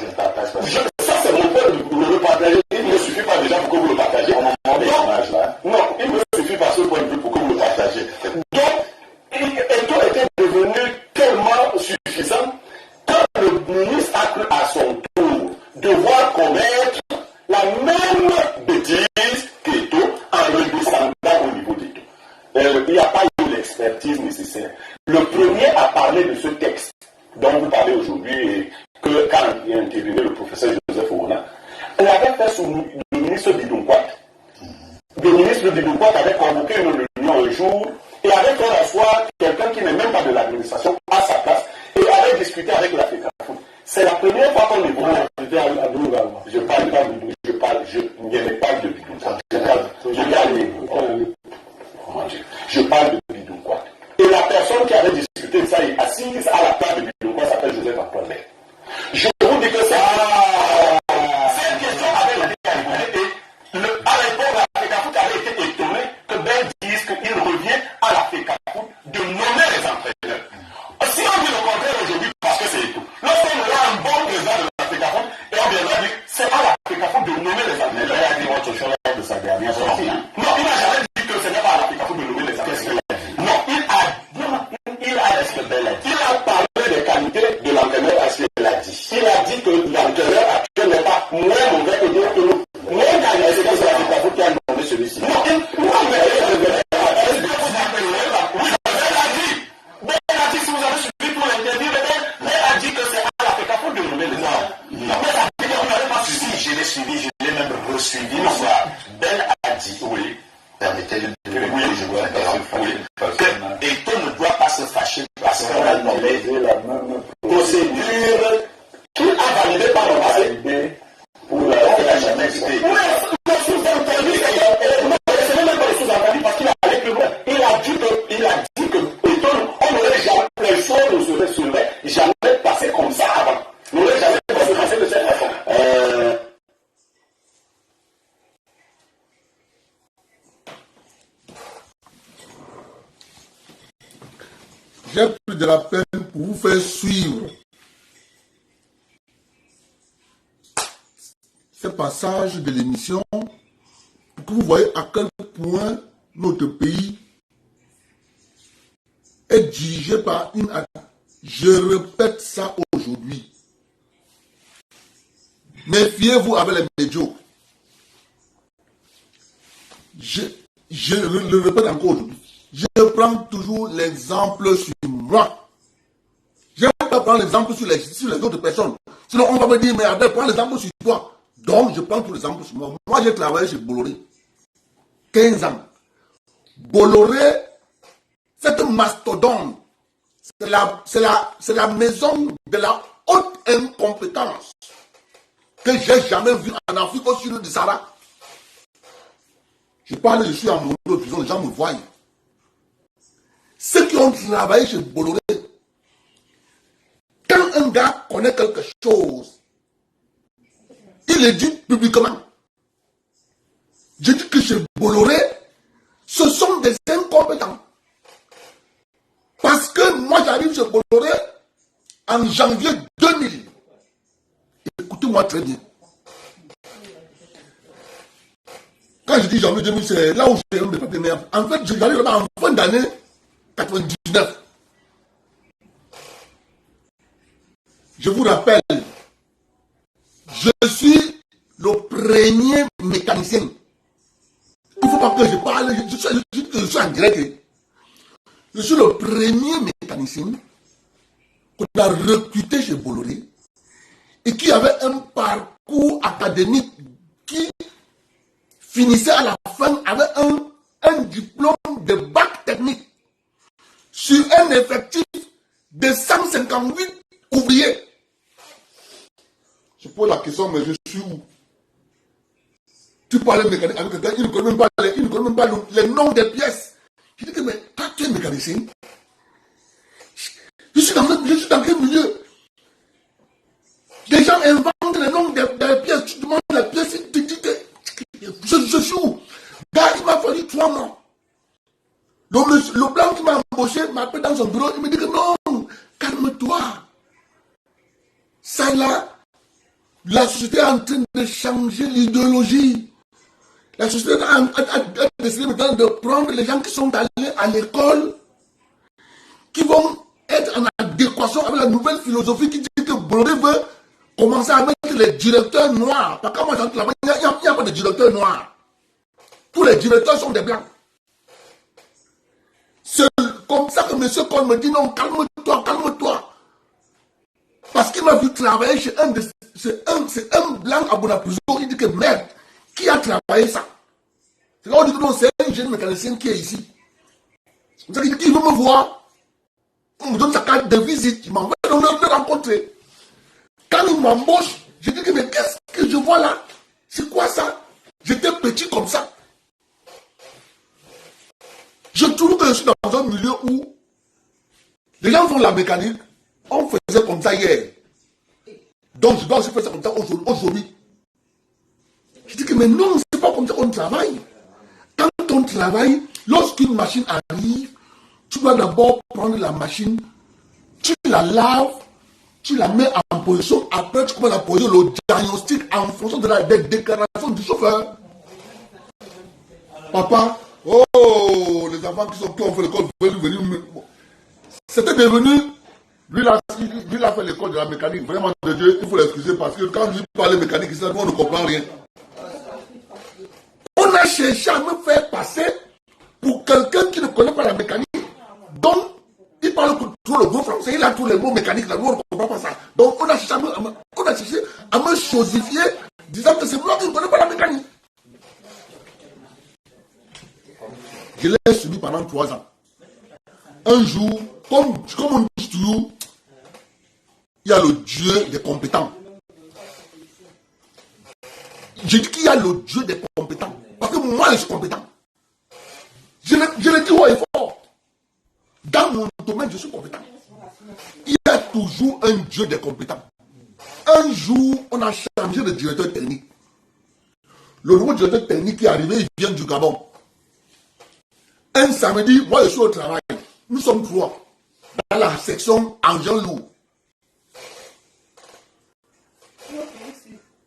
Speaker 7: Ça, c'est mon point de le partager. Il ne suffit pas déjà pour que vous le partagez. Non, il ne suffit pas ce point de vue pour que vous le partagez. Donc, Eto était devenu tellement suffisant que le ministre a cru à son tour devoir commettre la même bêtise qu'Eto en redescendant au niveau d'Eto. Il n'y a pas eu l'expertise nécessaire. Le premier à parler de ce texte dont vous parlez aujourd'hui, et que quand il a intervenu le professeur Joseph Ouna, il avait fait sous le ministre Bidonkwat. Le ministre Bidonkwat avait convoqué une réunion un jour et avait fait asseoir quelqu'un qui n'est même pas de l'administration à sa place et avait discuté avec la FECAFOOT. C'est la première fois qu'on évoque. Je parle pas de Bidonkwat. Je parle de Bidonkwat. Et la personne qui avait discuté de ça est assise à la table de Bidonkwat s'appelle Joseph Antoine Bey. Je vous dis que c'est cette question avait été calculée et à l'époque la FECAFOOT avait été étonnée que Bey dise qu'il revient à la FECAFOOT de nommer les entraîneurs. Si on dit le contraire aujourd'hui, parce que c'est tout. Lorsqu'on aura un bon président de la FECAFOOT et on viendra dire c'est à la FECAFOOT de nommer les entraîneurs. Il a dit autre chose de sa dernière sortie. Non, il n'a jamais dit que ce n'est pas à la FECAFOOT de nommer les entraîneurs. Non, il a parlé des qualités de l'entraîneur à ce qu'il a dit. Il a dit que l'entraîneur actuel n'est pas moins mauvais que d'autres que nous. Moins gagnant, c'est que c'est la FECAFOOT qui a nommé celui-ci. Non, Ben a dit, si vous avez suivi pour l'interview, Ben a dit que c'est à la FECAFOOT de nommer les gens. Mais ça dit qu'on n'avait pas suivi. Je l'ai suivi, je l'ai même resuivi. Ben a dit, oui, permettez-le de le dire, je vous interromps, que Eto ne doit pas se fâcher parce qu'on a nommé la même procédure qu'il a validée par le passé. Pour la jamais été. Oui, le sous-entendu, c'est même pas le sous-entendu parce qu'il a allé plus loin. Il a dit que Eto, on n'aurait jamais, les choses ne seraient jamais passées comme ça avant. On n'aurait jamais passé de cette façon.
Speaker 1: J'ai pris de la peine pour vous faire suivre ce passage de l'émission pour que vous voyez à quel point notre pays est dirigé par une attaque. Je répète ça aujourd'hui. Méfiez-vous avec les médiocres. Je le répète encore aujourd'hui. Je prends toujours l'exemple sur moi. Je ne vais pas prendre l'exemple sur les autres personnes. Sinon, on va me dire, mais Abel, prends l'exemple sur toi. Donc, je prends tout l'exemple sur moi. Moi, j'ai travaillé chez Bolloré. 15 ans. Bolloré, c'est un mastodonte. C'est la maison de la haute incompétence que j'ai jamais vue en Afrique au sud du Sahara. Je parle, je suis en monde de prison, les gens me voient. Ceux qui ont travaillé chez Bolloré, quand un gars connaît quelque chose, il le dit publiquement. Je dis que chez Bolloré, ce sont des incompétents. Parce que moi j'arrive chez Bolloré en janvier 2000. Écoutez-moi très bien. Quand je dis janvier 2000, c'est là où j'ai eu mes papiers. Mais en fait, j'arrive là-bas en fin d'année 99. Je vous rappelle, je suis le premier mécanicien. Il ne faut pas que je parle, je suis en direct. Je suis le premier mécanicien qu'on a recruté chez Bolloré et qui avait un parcours académique qui finissait à la fin avec un diplôme de bac technique sur un effectif de 158 ouvriers. Je pose la question, mais je suis où? Tu parles de mécanique avec quelqu'un, il ne connaît même pas les noms des pièces. Je dis que, mais toi, tu es mécanicien. Je suis dans quel milieu? Les gens inventent les noms des pièces. Tu demandes la pièce, tu dis que je suis où? Gars, il m'a fallu 3 mois. Le blanc qui m'a embauché m'appelle dans son bureau, il me dit que non, calme-toi. Ça là, la société est en train de changer l'idéologie. La société a décidé maintenant de prendre les gens qui sont allés à l'école, qui vont être en adéquation avec la nouvelle philosophie qui dit que Bolloré veut commencer à mettre les directeurs noirs. Parce que moi, j'entends là-bas, il n'y a pas de directeurs noirs. Tous les directeurs sont des blancs. C'est comme ça que M. Cole me dit non, calme-toi, calme-toi. Parce qu'il m'a vu travailler chez c'est un blanc à Bonaparte. Il dit que merde, qui a travaillé ça? C'est là où on dit que non, c'est un jeune mécanicien qui est ici. C'est ça qu'il dit qu'il veut me voir. On me donne sa carte de visite, il m'envoie le rencontrer. Quand il m'embauche, je dis que mais qu'est-ce que je vois là? C'est quoi ça? J'étais petit comme ça. Je trouve que je suis dans un milieu où les gens font la mécanique. On faisait comme ça hier. Donc je dois aussi faire ça comme ça aujourd'hui. Je dis que mais non, c'est pas comme ça qu'on travaille. Quand on travaille, lorsqu'une machine arrive, tu dois d'abord prendre la machine, tu la laves, tu la mets en position, après tu commences à poser le diagnostic en fonction des déclarations du chauffeur. Papa, oh, les enfants qui ont fait l'école veulent venir. C'était devenu, lui il a fait l'école de la mécanique, vraiment de Dieu, il faut l'excuser parce que quand lui parle mécanique, on ne comprend rien. On a cherché à me faire passer pour quelqu'un qui ne connaît pas la mécanique. Donc, il parle tout le bon français, il a tous les mots mécaniques, là, nous on ne comprend pas ça. Donc, on a cherché à me chosifier, disant que c'est moi qui ne connais pas la mécanique. Je l'ai subi pendant 3 ans. Un jour, comme on dit toujours, il y a le Dieu des compétents. Je dis qu'il y a le Dieu des compétents. Parce que moi, je suis compétent. Je le dis haut et fort. Dans mon domaine, je suis compétent. Il y a toujours un Dieu des compétents. Un jour, on a changé de directeur technique. Le nouveau directeur technique qui est arrivé, il vient du Gabon. Un samedi, moi je suis au travail. Nous sommes 3 dans la section engin lourd.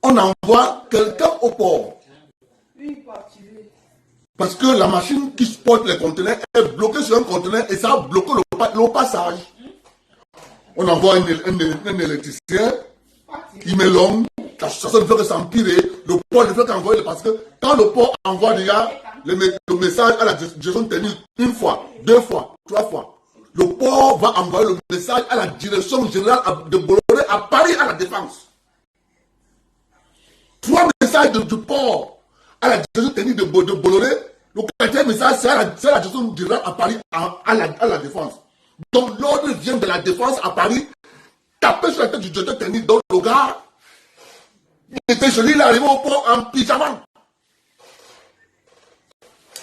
Speaker 1: On envoie quelqu'un au port. Parce que la machine qui porte les conteneurs est bloquée sur un conteneur et ça a bloqué le passage. On envoie un électricien, il met l'homme, la situation ne fait que s'empirer, le port ne fait qu'envoyer parce que quand le port envoie déjà le message à la gestion technique 1 fois, 2 fois, 3 fois, le port va envoyer le message à la direction générale de Bolloré à Paris à la Défense. 3 messages du port à la direction technique de Bolloré, le 4e message c'est à la direction générale à Paris à la Défense. Donc l'ordre vient de la Défense à Paris, taper sur la tête du directeur technique, donc le gars, il était joli, il est arrivé au port en pyjama.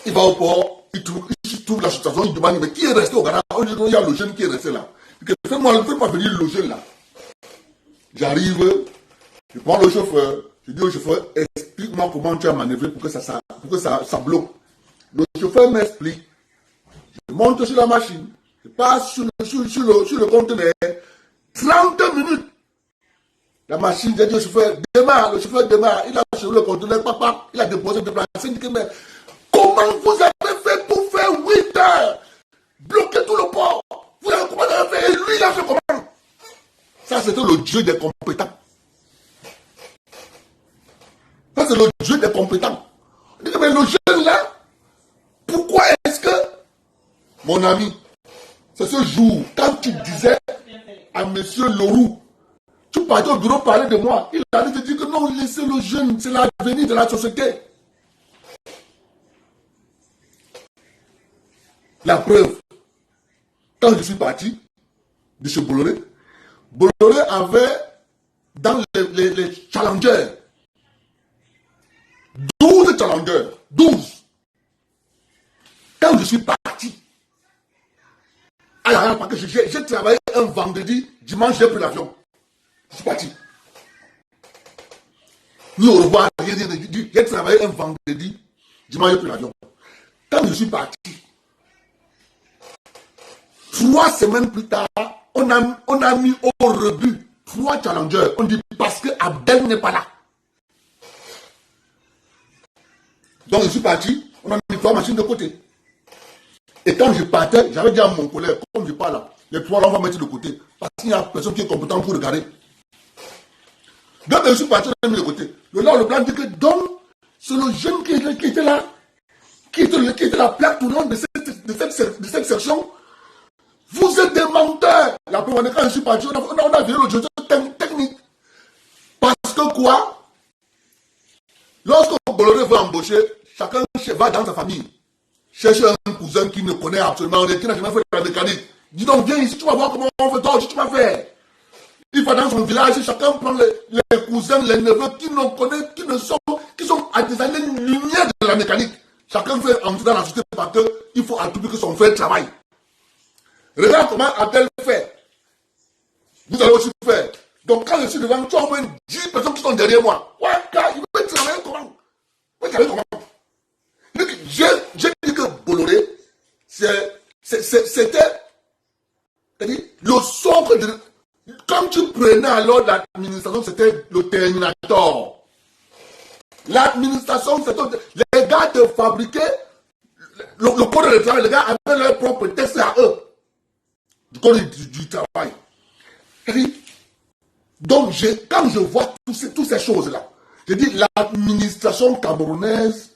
Speaker 1: Il va au port, il trouve la situation, il demande, mais qui est resté au garage? On dit, il y a le jeune qui est resté là. Fais-moi venir loger là. J'arrive, je prends le chauffeur, je dis au chauffeur, explique-moi comment tu as manœuvré pour que ça bloque. Le chauffeur m'explique, je monte sur la machine, je passe sur le conteneur, 30 minutes. La machine, j'ai dit au chauffeur, démarre, le chauffeur démarre, il a chauffé le conteneur, papa, il a déposé, déplacé, il dit, mais comment vous avez fait pour faire 8 heures, bloquer tout le port? Vous avez comment vous avez fait? Et lui, il a fait comment? Ça, c'était le Dieu des compétents. Ça, c'est le Dieu des compétents. Mais le jeune là, pourquoi est-ce que, mon ami, c'est ce jour, quand tu disais à monsieur Leroux, tu partais au bureau parler de moi, il a dit que non, laissez le jeune, c'est l'avenir de la société. La preuve, quand je suis parti de chez Bolloré, Bolloré avait dans les challengers 12 challengers, 12. Quand je suis parti, alors, parce que j'ai travaillé un vendredi, dimanche, j'ai pris l'avion. Je suis parti. Ni au revoir, rien, j'ai travaillé un vendredi, dimanche, j'ai pris l'avion. Quand je suis parti, 3 semaines plus tard, on a mis au rebut 3 challengers. On dit parce que Abdel n'est pas là. Donc je suis parti, on a mis 3 machines de côté. Et quand je partais, j'avais dit à mon collègue, comme je parle là, les 3 là, on va mettre de côté. Parce qu'il y a personne qui est compétent pour regarder. Donc je suis parti, on a mis de côté. Le plan dit que donc, c'est le jeune qui était là, qui était la plaque tournante de cette section. Vous êtes des menteurs. La première fois, quand je suis parti, on a vu le jeu technique. Parce que quoi? Lorsque Bolloré veut embaucher, chacun va dans sa famille. Cherche un cousin qui ne connaît absolument rien, qui n'a jamais fait de la mécanique. Dis donc, viens ici, tu vas voir comment on fait. Toi aussi, tu vas faire. Il va dans son village, chacun prend les cousins, les neveux qui sont à des années-lumière de la mécanique. Chacun fait entrer dans la société parce qu'il faut à tout prix que son frère travaille. Regarde comment Abdel fait. Vous allez aussi faire. Donc quand je suis devant, tu as au moins 10 personnes qui sont derrière moi. Ouais, car il veut travailler comment? Il veut travailler comment? J'ai dit que Bolloré, c'était le socle de... Comme tu prenais alors l'administration, c'était le Terminator. L'administration, c'était... Les gars te fabriquaient le code de travail, les gars avaient leur propre texte à eux. Du code du travail. Donc, quand je vois toutes ces choses-là, je dis l'administration camerounaise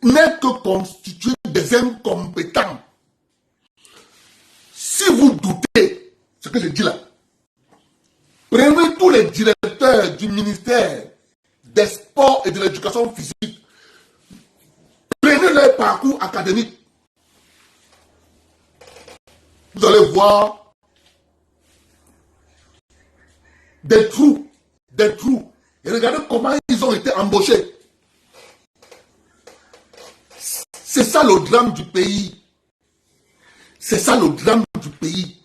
Speaker 1: n'est que constituée des incompétents. Si vous doutez ce que je dis là, prenez tous les directeurs du ministère des Sports et de l'Éducation physique, prenez leur parcours académique. Vous allez voir des trous. Et regardez comment ils ont été embauchés. C'est ça le drame du pays. C'est ça le drame du pays.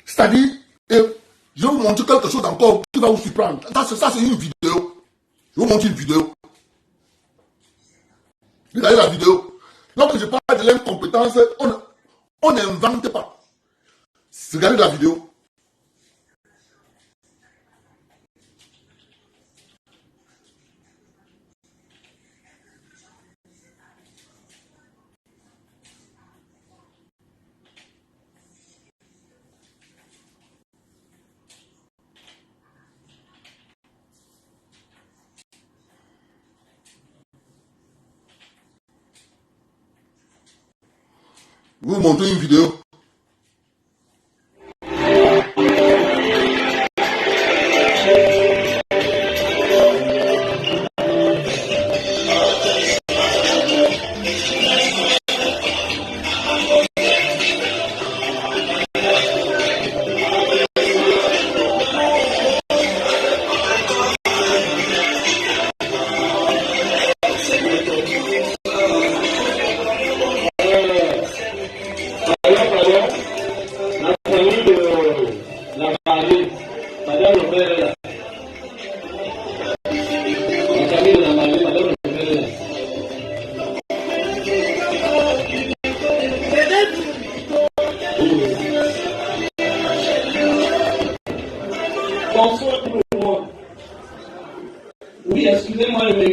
Speaker 1: C'est-à-dire, je vais vous montrer quelque chose encore qui va vous surprendre. Ça, c'est une vidéo. Je vais vous montrer une vidéo. Regardez la vidéo. Lorsque je parle de l'incompétence, on n'invente pas. Regardez la vidéo. Je vais vous montrer une vidéo.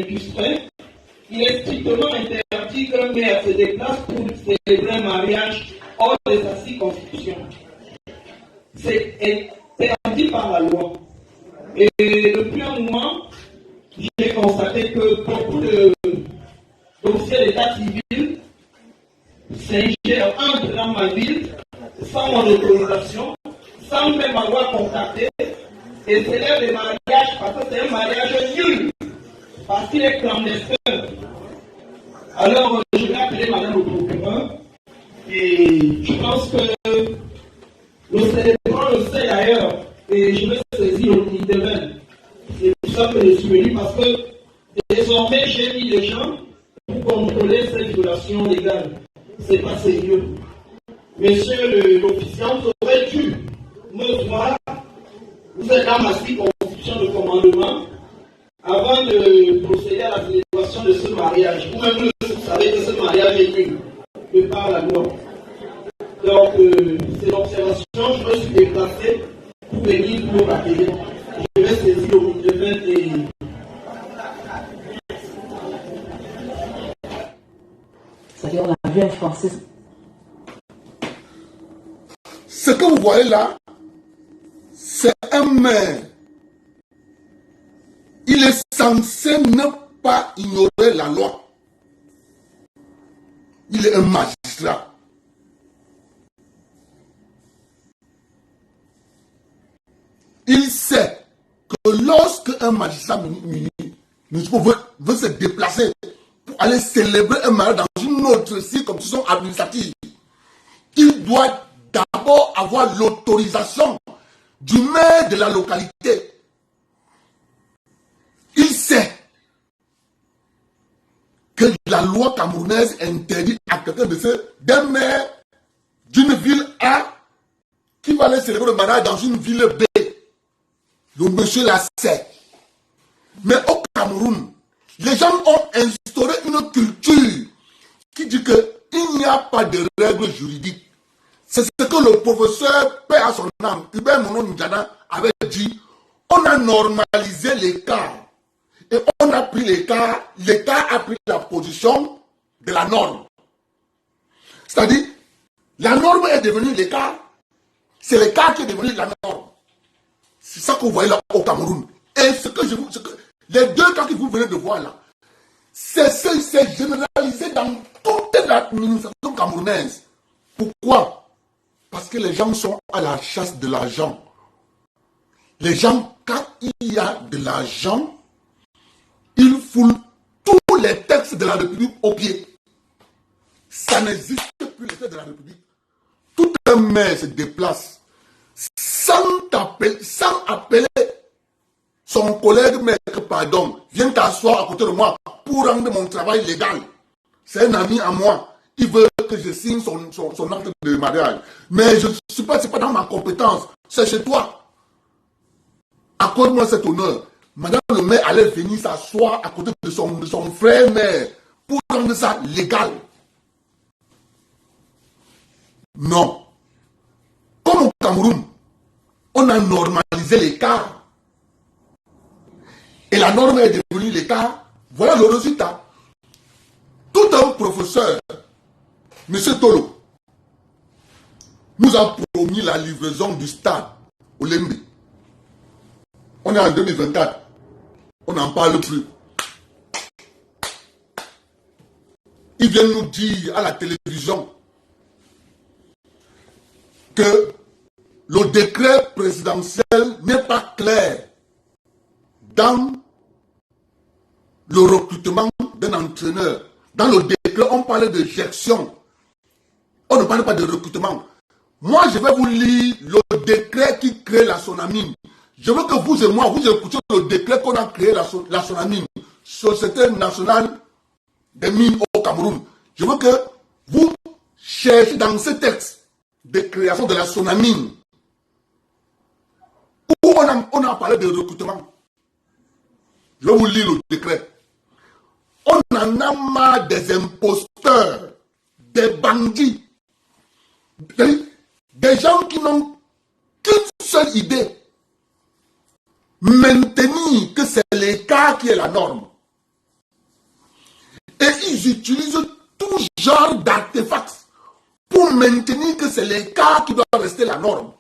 Speaker 9: illustré, il est strictement interdit qu'un maire se déplace pour célébrer un mariage hors de sa circonscription. C'est interdit par la loi. Et depuis un moment, j'ai constaté que beaucoup d'officiers d'état civil entrent dans ma ville sans mon autorisation, sans même m'avoir contacté, et célèbrent des mariages parce que c'est un mariage nul, parce qu'il est clandestin. Alors, je vais appeler madame le procureur, et je pense que le célébrant le sait d'ailleurs, et je vais saisir le Nidevelle. C'est pour ça que je suis venu, parce que désormais j'ai mis les gens pour contrôler cette violation légale. C'est pas sérieux. Monsieur l'officier, vous aurez dû me voir. Vous êtes dans ma circonscription de commandement avant de procéder à la célébration de ce mariage. Vous-même, vous savez que ce mariage est nul, de par la loi. Donc, c'est l'observation. Je me suis déplacé pour venir vous rappeler. Je vais saisir au bout de 20 et...
Speaker 10: C'est-à-dire, on a vu un Français.
Speaker 1: Ce que vous voyez là, c'est un maire. Il est censé ne pas ignorer la loi. Il est un magistrat. Il sait que lorsque un magistrat veut se déplacer pour aller célébrer un mariage dans une autre circonscription administrative, il doit d'abord avoir l'autorisation du maire de la localité. Il sait que la loi camerounaise interdit à quelqu'un d'un maire d'une ville A qui va aller célébrer le mariage dans une ville B. Le monsieur la sait. Mais au Cameroun, les gens ont instauré une culture qui dit qu'il n'y a pas de règles juridiques. C'est ce que le professeur paix à son âme, Hubert Mono Njana, avait dit. On a normalisé l'écart. Et on a pris l'écart. L'écart a pris la position de la norme. C'est-à-dire, la norme est devenue l'écart. C'est l'écart qui est devenu la norme. C'est ça que vous voyez là au Cameroun. Et les deux cas que vous venez de voir là, c'est généralisé dans toute l'administration camerounaise. Pourquoi? Parce que les gens sont à la chasse de l'argent. Les gens, quand il y a de l'argent, ils foulent tous les textes de la République au pied. Ça n'existe plus, les textes de la République. Tout un maire se déplace sans appeler son collègue maître, pardon, viens t'asseoir à côté de moi pour rendre mon travail légal. C'est un ami à moi. Il veut que je signe son acte de mariage. Mais je ne suis pas, c'est pas dans ma compétence. C'est chez toi. Accorde-moi cet honneur. Madame le maire allait venir s'asseoir à côté de son frère maire pour rendre ça légal. Non. Comme au Cameroun, on a normalisé l'écart. Et la norme est devenue l'écart. Voilà le résultat. Tout un professeur, M. Tolo, nous a promis la livraison du stade au Lembe. On est en 2024. On n'en parle plus. Il vient nous dire à la télévision que le décret présidentiel n'est pas clair dans le recrutement d'un entraîneur. Dans le décret, on parlait de gestion. On ne parle pas de recrutement. Moi, je vais vous lire le décret qui crée la Sonamine. Je veux que vous et moi, vous écoutiez le décret qu'on a créé la Sonamine, Société nationale des mines au Cameroun. Je veux que vous cherchiez dans ce texte de création de la Sonamine où on a parlé de recrutement. Je vais vous lire le décret. On en a marre des imposteurs, des bandits, des gens qui n'ont qu'une seule idée. Maintenir que c'est l'écart qui est la norme. ils utilisent tout genre d'artefacts pour maintenir que c'est les cas qui doivent rester la norme.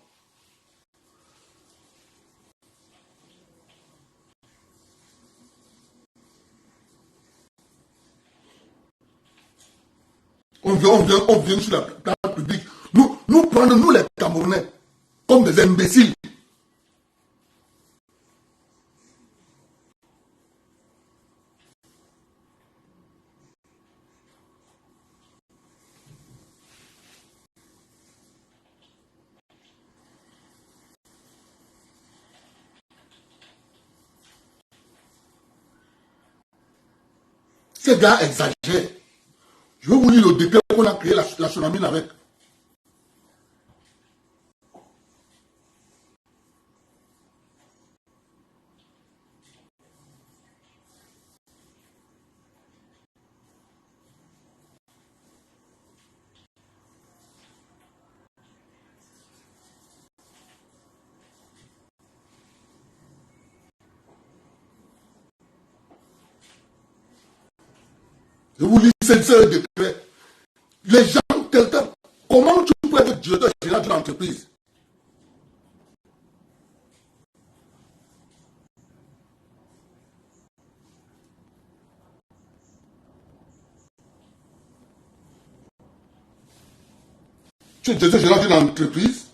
Speaker 1: On vient sur la place publique. Nous prenons, nous les Camerounais, comme des imbéciles. Ces gars exagèrent. Je vais vous lire le décret qu'on a créé la Sonamine avec. Je vous lis ce décret. Les gens, quelqu'un, comment tu peux être directeur général d'une entreprise? Tu es directeur général d'une entreprise.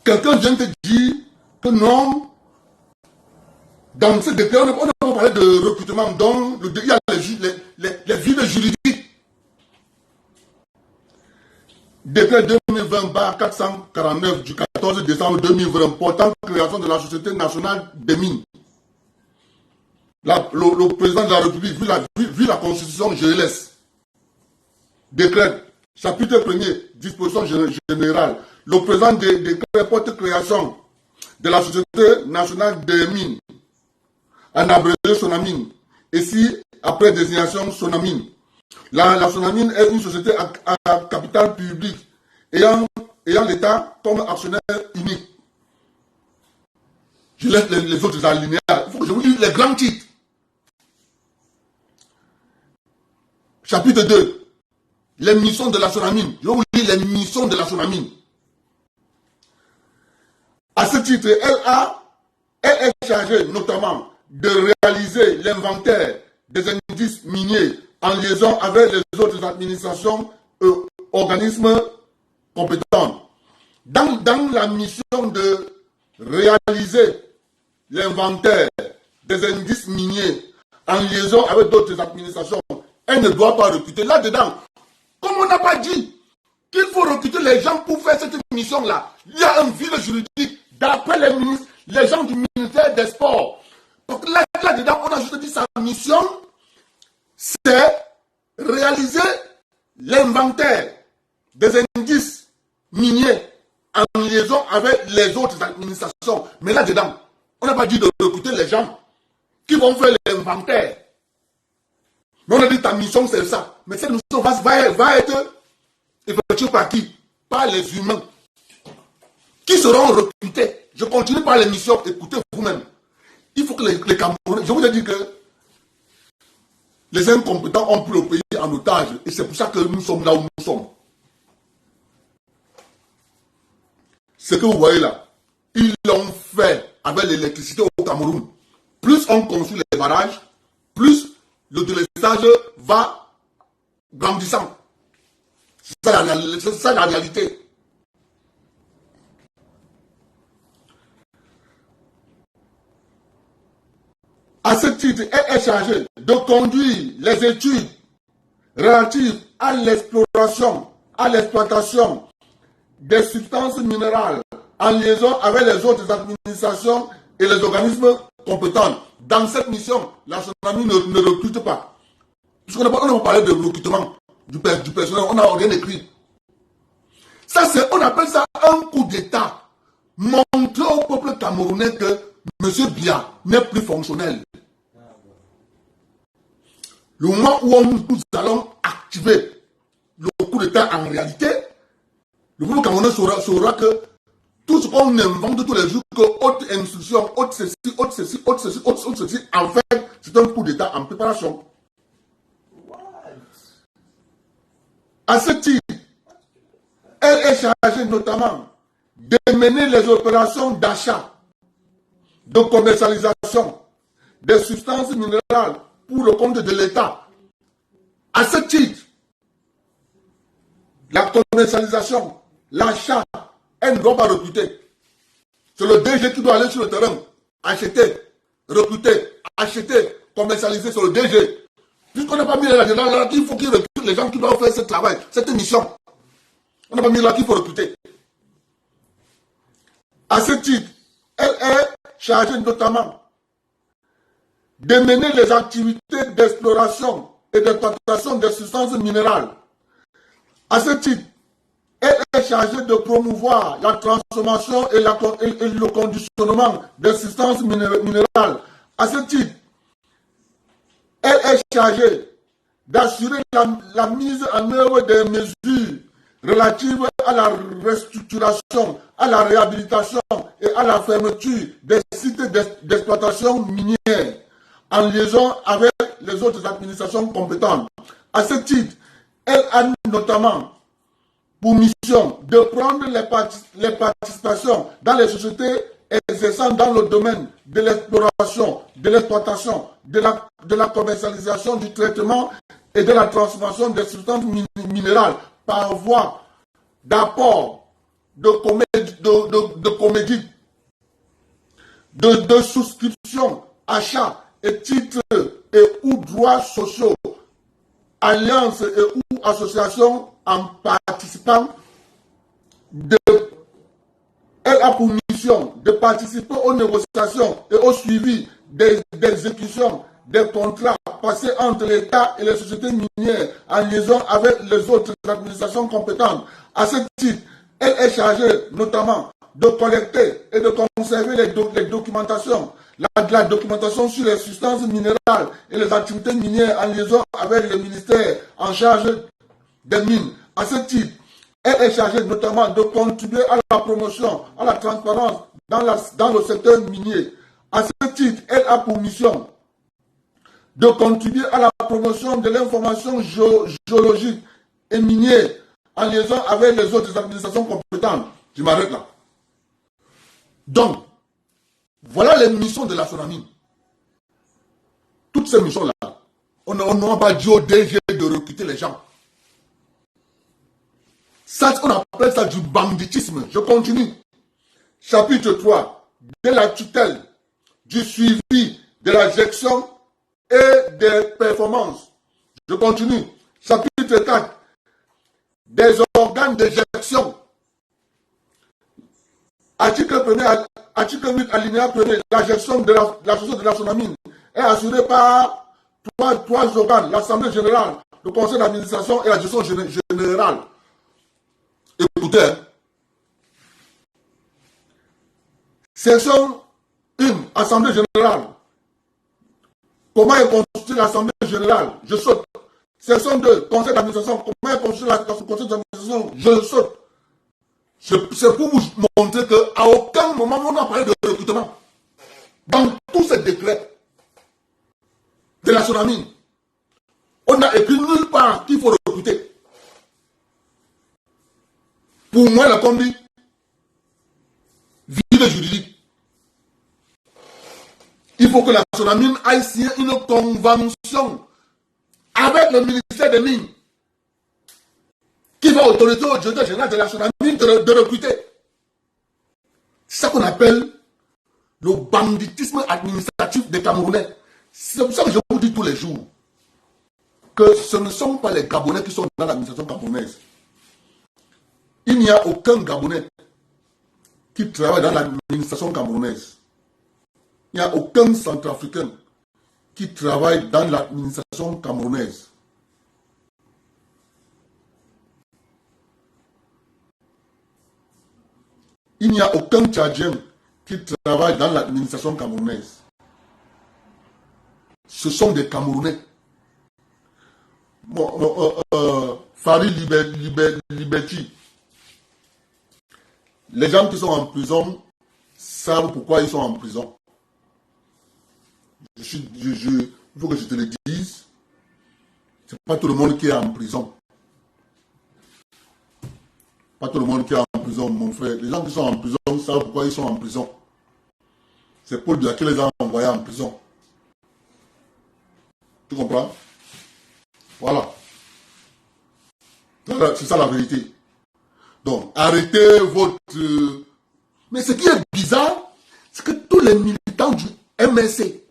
Speaker 1: Quelqu'un vient te dire que non, dans ce décret, on n'a pas parlé de recrutement, donc il y a les vides juridiques. Décret 2020-449 du 14 décembre 2020 portant création de la Société nationale des mines. Le président de la République, vu la Constitution, je laisse. Décret, chapitre 1er, disposition générale. Le président décret porte création de la Société nationale des mines, en abrégé Sonamine. Ici, après désignation Sonamine. La Sonamine est une société à capital public ayant l'État comme actionnaire unique. Je laisse les autres alinéas. Il faut que je vous lise les grands titres. Chapitre 2. Les missions de la Sonamine. Je vous lis les missions de la Sonamine. À ce titre, elle est chargée notamment de réaliser l'inventaire des indices miniers en liaison avec les autres administrations et organismes compétents. Dans la mission de réaliser l'inventaire des indices miniers en liaison avec d'autres administrations, elle ne doit pas recruter. Là-dedans, comme on n'a pas dit qu'il faut recruter les gens pour faire cette mission-là, il y a un vide juridique d'après les gens du ministère des Sports. Donc là-dedans, on a juste dit sa mission, c'est réaliser l'inventaire des indices miniers en liaison avec les autres administrations. Mais là-dedans, on n'a pas dit de recruter les gens qui vont faire l'inventaire. Mais on a dit ta mission, c'est ça. Mais cette mission va être effectuée par qui? Par les humains qui seront recrutés. Je continue par les missions, écoutez vous-même. Il faut que les Camerounais, je vous ai dit que les incompétents ont pris le pays en otage. Et c'est pour ça que nous sommes là où nous sommes. Ce que vous voyez là, ils l'ont fait avec l'électricité au Cameroun. Plus on construit les barrages, plus le délestage va grandissant. C'est ça la réalité. À ce titre, elle est chargée de conduire les études relatives à l'exploration, à l'exploitation des substances minérales en liaison avec les autres administrations et les organismes compétents. Dans cette mission, la Sonamine ne recrute pas. Puisqu'on n'a pas parlé de recrutement du personnel, on n'a rien écrit. Ça, on appelle ça un coup d'État. Montrer au peuple camerounais que M. Biya n'est plus fonctionnel. Le moment où nous allons activer le coup d'État en réalité, le peuple camerounais saura que tout ce qu'on invente tous les jours, que haute instruction, haute ceci, haute ceci, haute ceci, haute ceci, en fait, c'est un coup d'État en préparation. À ce titre, elle est chargée notamment de mener les opérations d'achat, de commercialisation des substances minérales pour le compte de l'État. À ce titre, la commercialisation, l'achat, elle ne doit pas recruter. C'est le DG qui doit aller sur le terrain, acheter, recruter, acheter, commercialiser sur le DG. Puisqu'on n'a pas mis là-dedans, il faut qu'il recrute les gens qui doivent faire ce travail, cette mission. On n'a pas mis là qu'il faut recruter. À ce titre, elle est chargée notamment de mener les activités d'exploration et d'exploitation des substances minérales. À ce titre, elle est chargée de promouvoir la transformation et le conditionnement des substances minérales. À ce titre, elle est chargée d'assurer la mise en œuvre des mesures relatives à la restructuration, à la réhabilitation et à la fermeture des sites d'exploitation minière en liaison avec les autres administrations compétentes. À ce titre, elle a notamment pour mission de prendre les participations dans les sociétés exerçant dans le domaine de l'exploration, de l'exploitation, de la commercialisation, du traitement et de la transformation des substances minérales par voie d'apport, de comédie, de souscription, achat et titres et ou droits sociaux, alliances et ou associations en participant elle a pour mission de participer aux négociations et au suivi des exécutions des contrats passés entre l'État et les sociétés minières en liaison avec les autres administrations compétentes. À ce titre, elle est chargée notamment de collecter et de conserver les documentations, la documentation sur les substances minérales et les activités minières en liaison avec le ministère en charge des mines. À ce titre, elle est chargée notamment de contribuer à la promotion, à la transparence dans le secteur minier. À ce titre, elle a pour mission de contribuer à la promotion de l'information géologique et minière en liaison avec les autres administrations compétentes. Je m'arrête là. Donc, voilà les missions de la SONAMIN. Toutes ces missions-là, on n'a pas dit au DG de recruter les gens. Ça, on appelle ça du banditisme. Je continue. Chapitre 3. De la tutelle, du suivi, de la gestion et des performances. Je continue. Chapitre 4. Des organes de gestion. Article 1er, article 8, alinéa 1er, la gestion de la société de la SONAMIN est assurée par trois organes, l'Assemblée générale, le conseil d'administration et la gestion générale. Écoutez, section 1, Assemblée générale. Comment est constituée l'Assemblée générale? Je saute. Section 2, Conseil d'administration. Comment est constituée le Conseil d'administration? Je saute. C'est pour vous montrer qu'à aucun moment on n'a parlé de recrutement. Dans tous ces décrets de la SONAMIN, on n'a écrit nulle part qu'il faut recruter. Pour moi, la combi, vide juridique. Il faut que la SONAMIN aille signer une convention avec le ministère des Mines qui va autoriser au directeur général de la SONAMIN de recruter. C'est ça qu'on appelle le banditisme administratif des Camerounais. C'est pour ça que je vous dis tous les jours que ce ne sont pas les Gabonais qui sont dans l'administration camerounaise. Il n'y a aucun Gabonais qui travaille dans l'administration camerounaise. Il n'y a aucun Centrafricain qui travaille dans l'administration camerounaise. Il n'y a aucun Tchadien qui travaille dans l'administration camerounaise. Ce sont des Camerounais. Farid Liberty. Les gens qui sont en prison savent pourquoi ils sont en prison. Il faut que je te le dise. Ce n'est pas tout le monde qui est en prison. Pas tout le monde qui est en prison, mon frère. Les gens qui sont en prison savent pourquoi ils sont en prison. C'est Paul Biya qui les a envoyés en prison. Tu comprends? Voilà. C'est ça la vérité. Donc, arrêtez votre... Mais ce qui est bizarre, c'est que tous les militants du MSC,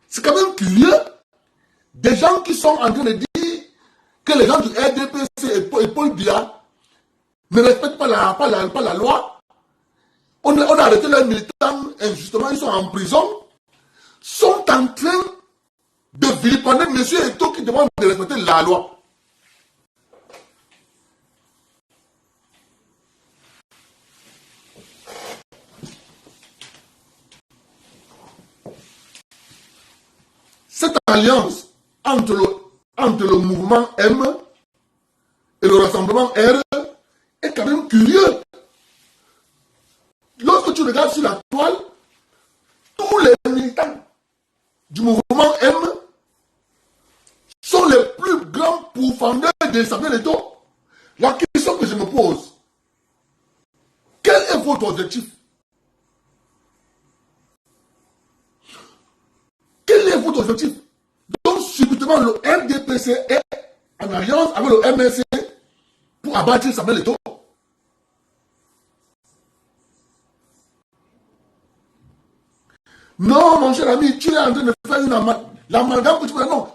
Speaker 1: c'est quand même curieux, des gens qui sont en train de dire que les gens du RDPC et Paul Biya ne respectent pas la loi. On a arrêté leurs militants injustement, ils sont en prison, sont en train de vilipender M. Eto'o qui demande de respecter la loi. Cette alliance entre le mouvement M et le rassemblement R est quand même curieux. Lorsque tu regardes sur la toile, tous les militants du mouvement M sont les plus grands pourfendeurs de Samuel Eto'o. La question que je me pose, quel est votre objectif? Quel est votre objectif? Donc, subitement, le RDPC est en alliance avec le MSC pour abattre Samuel Eto'o. Non, mon cher ami, tu es en train de faire l'amalgame que tu fais. Non.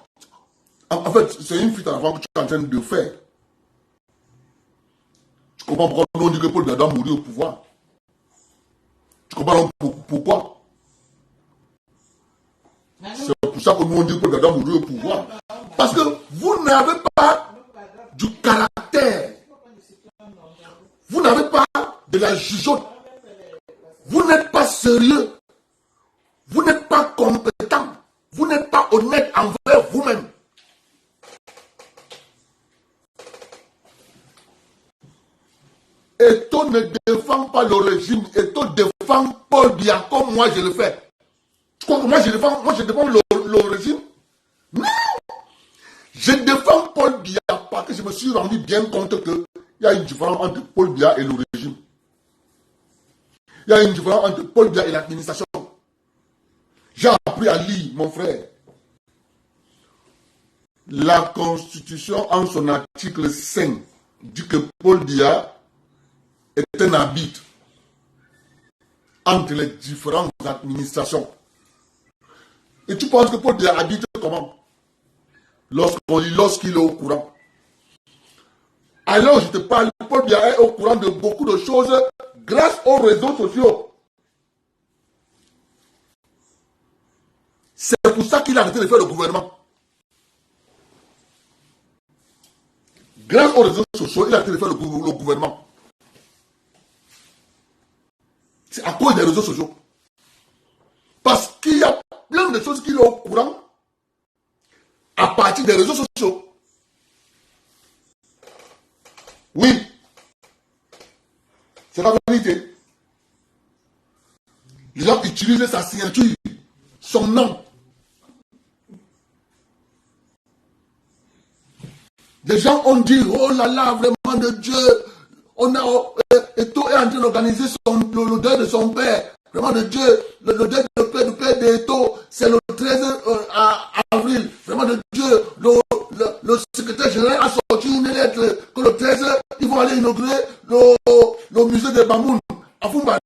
Speaker 1: En fait, c'est une fuite en avant que tu es en train de faire. Tu comprends pourquoi on dit que Paul Biya doit mourir au pouvoir? Tu comprends pourquoi? C'est pour ça que nous on dit que Paul Biya doit mourir au pouvoir. Parce que vous n'avez pas du caractère. Vous n'avez pas de la jugeote. Vous n'êtes pas sérieux. Vous n'êtes pas compétent. Vous n'êtes pas honnête envers vous-même. Eto'o ne défend pas le régime. Eto'o défend Paul Biya comme moi je le fais. Tu crois que moi je défends le régime? Non! Je défends Paul Biya parce que je me suis rendu bien compte qu'il y a une différence entre Paul Biya et le régime. Il y a une différence entre Paul Biya et l'administration. J'ai appris à lire, mon frère. La Constitution, en son article 5, dit que Paul Biya est un arbitre entre les différentes administrations. Et tu penses que Paul Biya arbitre comment? Lorsqu'il est au courant. Alors je te parle, Paul Biya est au courant de beaucoup de choses grâce aux réseaux sociaux. C'est pour ça qu'il a arrêté de faire le gouvernement. Grâce aux réseaux sociaux, il a arrêté de faire le gouvernement. C'est à cause des réseaux sociaux. Parce qu'il y a plein de choses qu'il est au courant à partir des réseaux sociaux. Oui. C'est la vérité. Les gens utilisent sa signature, son nom. Des gens ont dit, oh là là, vraiment de Dieu, Eto'o est en train d'organiser le deuil de son père. Vraiment de Dieu, le deuil du père d'Eto'o, c'est le 13 avril. Vraiment de Dieu, le secrétaire général a sorti une lettre que le 13, ils vont aller inaugurer le musée de Bamoun à Fumban.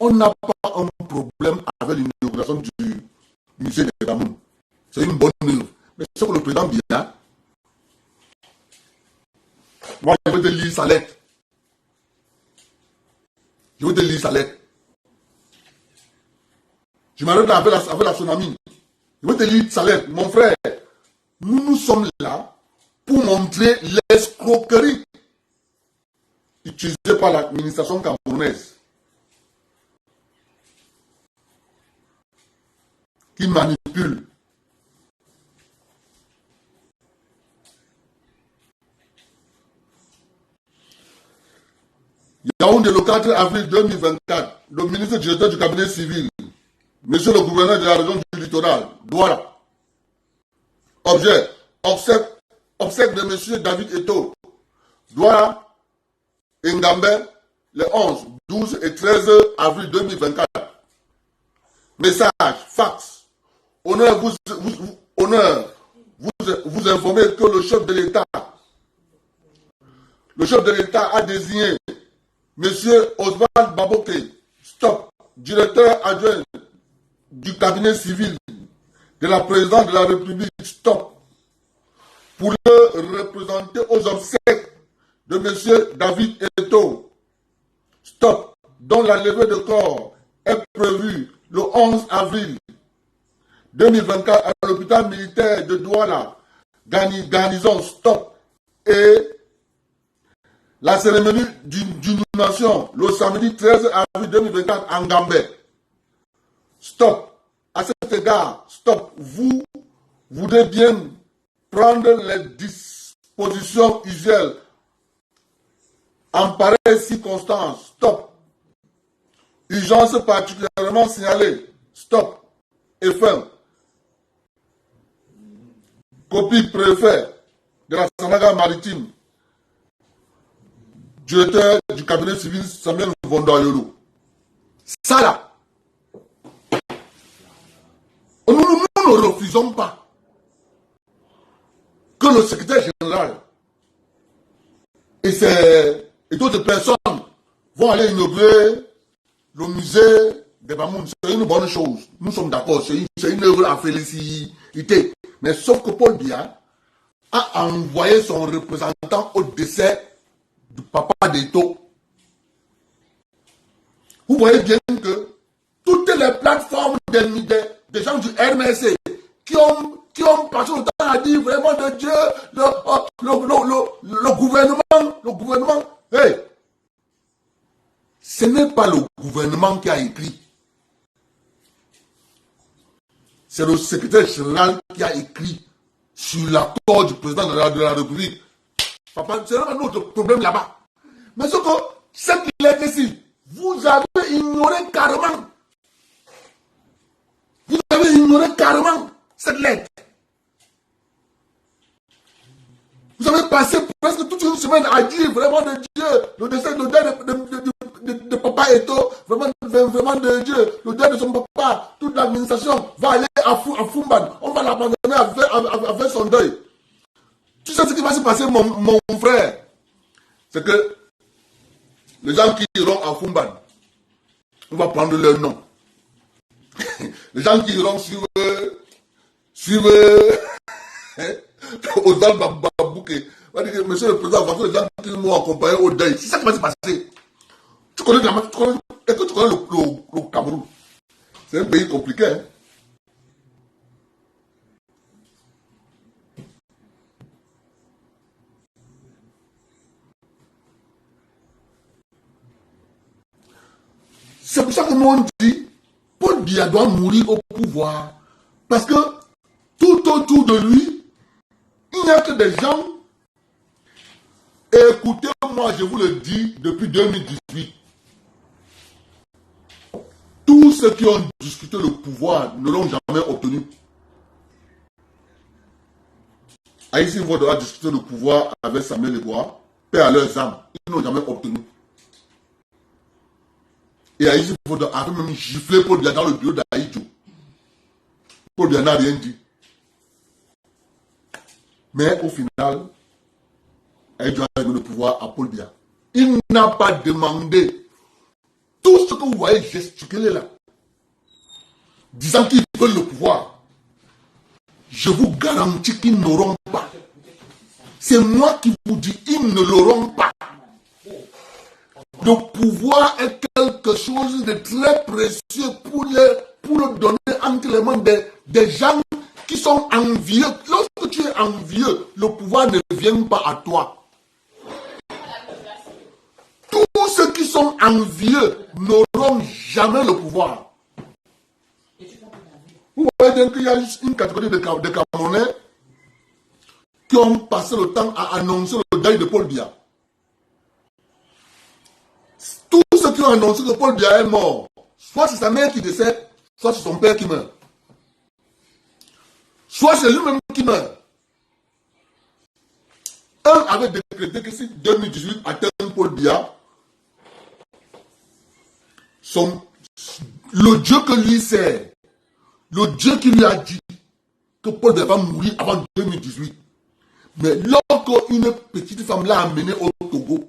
Speaker 1: On n'a pas un problème avec l'inauguration du musée de Bamoun. C'est une bonne œuvre. Mais ce que le président Biya, moi, je vais te lire sa lettre. Je vais te lire sa lettre. Je m'arrête avec la tsunami. Je vais te lire sa lettre. Mon frère, nous sommes là pour montrer l'escroquerie utilisée par l'administration camerounaise qui manipule. Yaoundé, le 4 avril 2024, le ministre directeur du cabinet civil, monsieur le gouverneur de la région du littoral, Douala, objet, obsèque de monsieur David Eto'o, Douala et Ngambé, les 11, 12 et 13 avril 2024. Message, fax. Honneur, vous informez que le chef de l'État a désigné M. Oswald Baboke, stop, directeur adjoint du cabinet civil de la présidente de la République, stop, pour le représenter aux obsèques de M. David Eto, stop, dont la levée de corps est prévue le 11 avril 2024 à l'hôpital militaire de Douala, garnison, stop, et la cérémonie d'inhumation le samedi 13 avril 2024 en Gambé. Stop. À cet égard, stop. Vous voulez bien prendre les dispositions usuelles en pareille circonstance. Stop. Urgence particulièrement signalée. Stop. Et fin. Copie préfet de la Sanaga maritime. Directeur du cabinet civil Samuel Vondoyolo. Ça là, nous ne refusons pas que le secrétaire général et d'autres personnes vont aller inaugurer le musée des Bamoun. C'est une bonne chose. Nous sommes d'accord, c'est une œuvre à féliciter. Mais sauf que Paul Biya a envoyé son représentant au décès du papa d'Eto. Vous voyez bien que toutes les plateformes des gens du RMC qui ont passé le temps à dire vraiment de Dieu, le gouvernement, hey, ce n'est pas le gouvernement qui a écrit. C'est le secrétaire général qui a écrit sur l'accord du président de la République. Papa, c'est un autre problème là-bas. Mais ce que cette lettre-ci, vous avez ignoré carrément. Vous avez ignoré carrément cette lettre. Vous avez passé presque toute une semaine à dire vraiment de Dieu, le décès de papa Eto, vraiment de Dieu, le deuil de son papa, toute l'administration va aller à Fumban. On va l'abandonner avec son deuil. Tu sais ce qui va se passer, mon frère? C'est que les gens qui iront à Fumban, on va prendre leur nom. Les gens qui iront suivre Oswald Babouké, on va dire que monsieur le président, les gens qui m'ont accompagné au deuil, c'est ça qui va se passer. Tu connais le Cameroun? C'est un pays compliqué. Hein? C'est pour ça que nous on dit, Paul Biya doit mourir au pouvoir. Parce que tout autour de lui, il n'y a que des gens. Et écoutez-moi, je vous le dis depuis 2018. Tous ceux qui ont discuté le pouvoir ne l'ont jamais obtenu. Aïssi Vodo a discuté le pouvoir avec Samuel Eboa, paix à leurs âmes. Ils n'ont jamais obtenu. Et Aïssi Vodo a même giflé Paul Biya dans le bureau d'Aïdjo. Paul Biya n'a rien dit. Mais au final, Aïdjo a donné le pouvoir à Paul Biya. Il n'a pas demandé tout ce que vous voyez gesticuler là, disant qu'ils veulent le pouvoir. Je vous garantis qu'ils n'auront pas. C'est moi qui vous dis, ils ne l'auront pas. Le pouvoir est quelque chose de très précieux pour le donner entre les mains des gens qui sont envieux. Lorsque tu es envieux, le pouvoir ne vient pas à toi. Tous ceux qui sont envieux n'auront jamais le pouvoir. Vous voyez bien qu'il y a une catégorie de Camerounais qui ont passé le temps à annoncer le deuil de Paul Biya. Tous ceux qui ont annoncé que Paul Biya est mort, soit c'est sa mère qui décède, soit c'est son père qui meurt. Soit c'est lui-même qui meurt. Un avait décrété que si 2018 atteint Paul Biya, le Dieu que lui sert, le Dieu qui lui a dit que Paul Biya va mourir avant 2018, mais lorsqu'une petite femme l'a amené au Togo,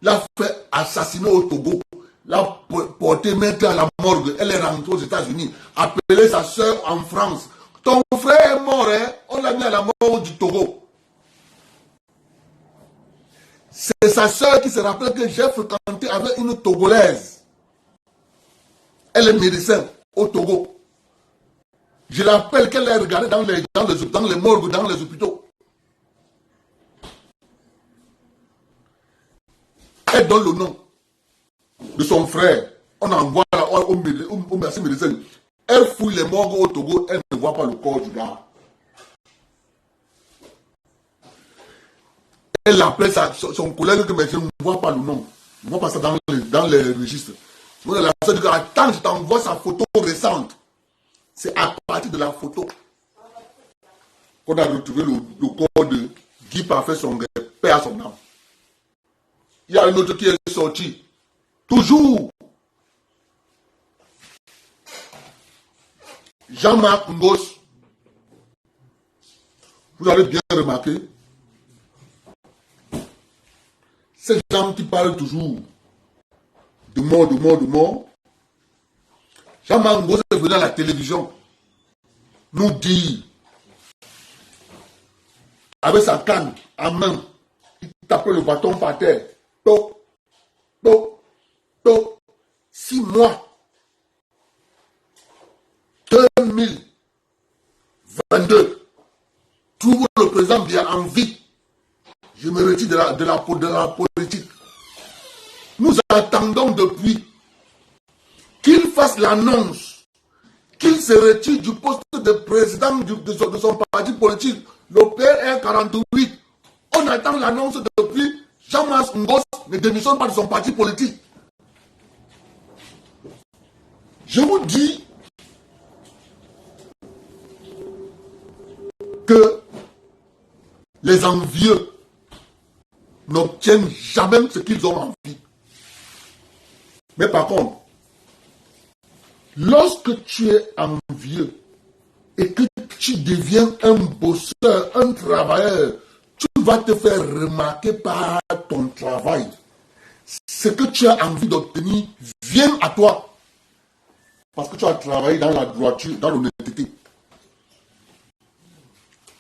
Speaker 1: l'a fait assassiner au Togo, l'a porté maintenant à la morgue, elle est rentrée aux États-Unis, appelé sa soeur en France. Ton frère est mort, hein? On l'a mis à la mort du Togo. C'est sa soeur qui se rappelle que j'ai fréquenté avec une Togolaise. Elle est médecin au Togo. Je l'appelle qu'elle a regardé dans les morgues, dans les hôpitaux. Elle donne le nom de son frère. On envoie au médecin. Elle fouille les morgues au Togo, elle ne voit pas le corps du gars. Elle appelle son collègue que je ne vois pas le nom. Je ne vois pas ça dans les registres. La soeur dit attends, je t'envoie sa photo récente. C'est à partir de la photo qu'on a retrouvé le corps de Guy Parfait, son père à son âme. Il y a un autre qui est sorti. Toujours. Jean-Marc Ngos. Vous avez bien remarqué. Ces gens qui parlent toujours de mort. Jean-Marc Ngos est venu à la télévision nous dire, avec sa canne en main, il tapait le bâton par terre. Toc, toc, toc, 6 mois. 2022. Trouve le président bien en vie. Je me retire de la politique. Nous attendons depuis qu'il fasse l'annonce, qu'il se retire du poste de président de son parti politique, le PR 48. On attend l'annonce depuis. Jean-Marc Ngos ne démissionne pas de son parti politique. Je vous dis que les envieux n'obtiennent jamais ce qu'ils ont envie. Mais par contre, lorsque tu es envieux et que tu deviens un bosseur, un travailleur, tu vas te faire remarquer par ton travail. Ce que tu as envie d'obtenir vient à toi. Parce que tu as travaillé dans la droiture, dans l'honnêteté.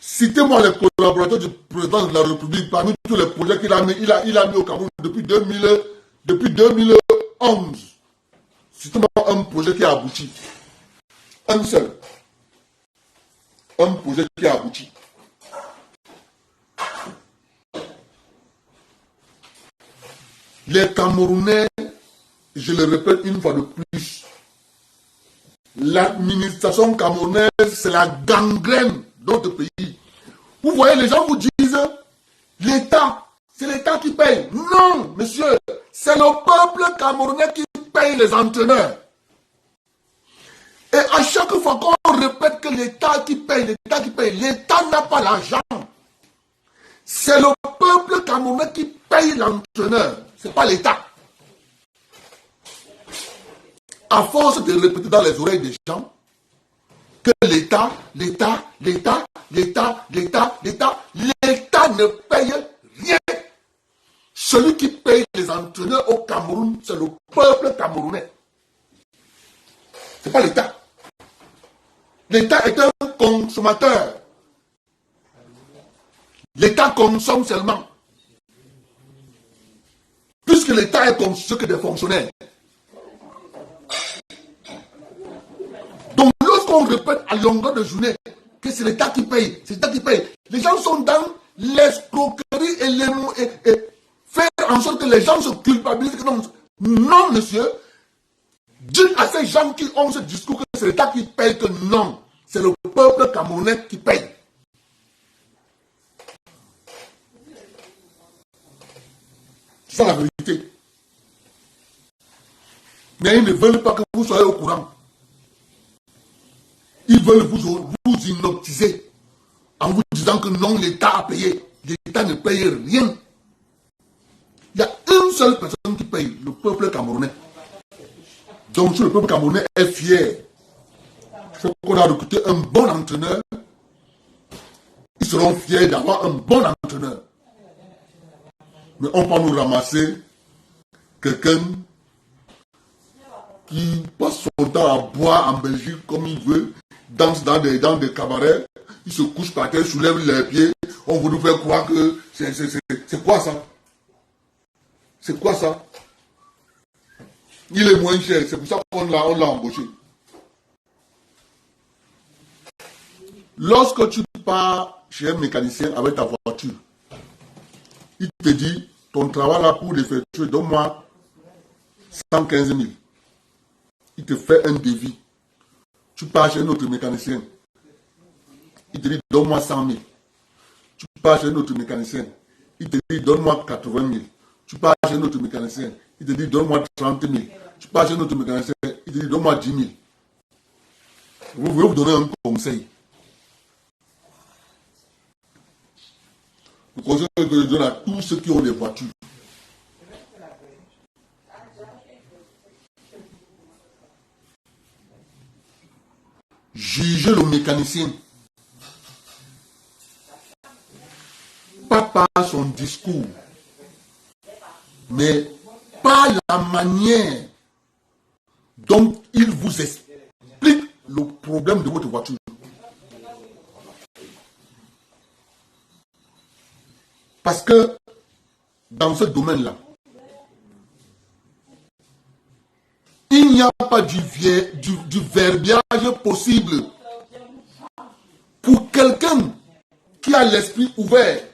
Speaker 1: Citez-moi les collaborateurs du président de la République parmi tous les projets qu'il a mis, il a mis au Cameroun depuis 2011. Citez-moi un projet qui a abouti. Un seul. Un projet qui a abouti. Les Camerounais, je le répète une fois de plus, l'administration camerounaise, c'est la gangrène de notre pays. Vous voyez, les gens vous disent, l'État, c'est l'État qui paye. Non, monsieur, c'est le peuple camerounais qui paye les entraîneurs. Et à chaque fois qu'on répète que l'État qui paye, l'État n'a pas l'argent. C'est le peuple camerounais qui paye l'entraîneur. Ce n'est pas l'État. À force de répéter dans les oreilles des gens que l'État ne paye rien. Celui qui paye les entraîneurs au Cameroun, c'est le peuple camerounais. Ce n'est pas l'État. L'État est un consommateur. L'État consomme seulement. Puisque l'État est comme ce que des fonctionnaires. Donc lorsqu'on répète à longueur de journée que c'est l'État qui paye, c'est l'État qui paye, les gens sont dans l'escroquerie et faire en sorte que les gens se culpabilisent. Non, monsieur, dites à ces gens qui ont ce discours que c'est l'État qui paye que non, c'est le peuple camerounais qui paye. C'est ça la vérité. Mais ils ne veulent pas que vous soyez au courant. Ils veulent vous inoptiser en vous disant que non, l'État a payé. l'État ne paye rien. Il y a une seule personne qui paye, le peuple camerounais. Donc si le peuple camerounais est fier, il faut qu'on a recruté un bon entraîneur. Ils seront fiers d'avoir un bon entraîneur. Mais on peut nous ramasser quelqu'un qui passe son temps à boire en Belgique comme il veut, danse dans des cabarets, il se couche par terre, soulève les pieds, on veut nous faire croire que c'est quoi ça? C'est quoi ça? Il est moins cher, c'est pour ça qu'on l'a embauché. Lorsque tu pars chez un mécanicien avec ta voiture, il te dit, ton travail là pour l'effectuer, donne-moi 115 000. Il te fait un devis. Tu pars chez un autre mécanicien. Il te dit, donne-moi 100 000. Tu pars chez un autre mécanicien. Il te dit, donne-moi 80 000. Tu pars chez un autre mécanicien. Il te dit, donne-moi 30 000. Tu pars chez un autre mécanicien. Il te dit, donne-moi 10 000. Vous voulez vous donner un conseil. Le conseil que je donne à tous ceux qui ont des voitures. Jugez le mécanicien. Pas par son discours, mais par la manière dont il vous explique le problème de votre voiture. Parce que dans ce domaine-là, il n'y a pas du verbiage possible pour quelqu'un qui a l'esprit ouvert.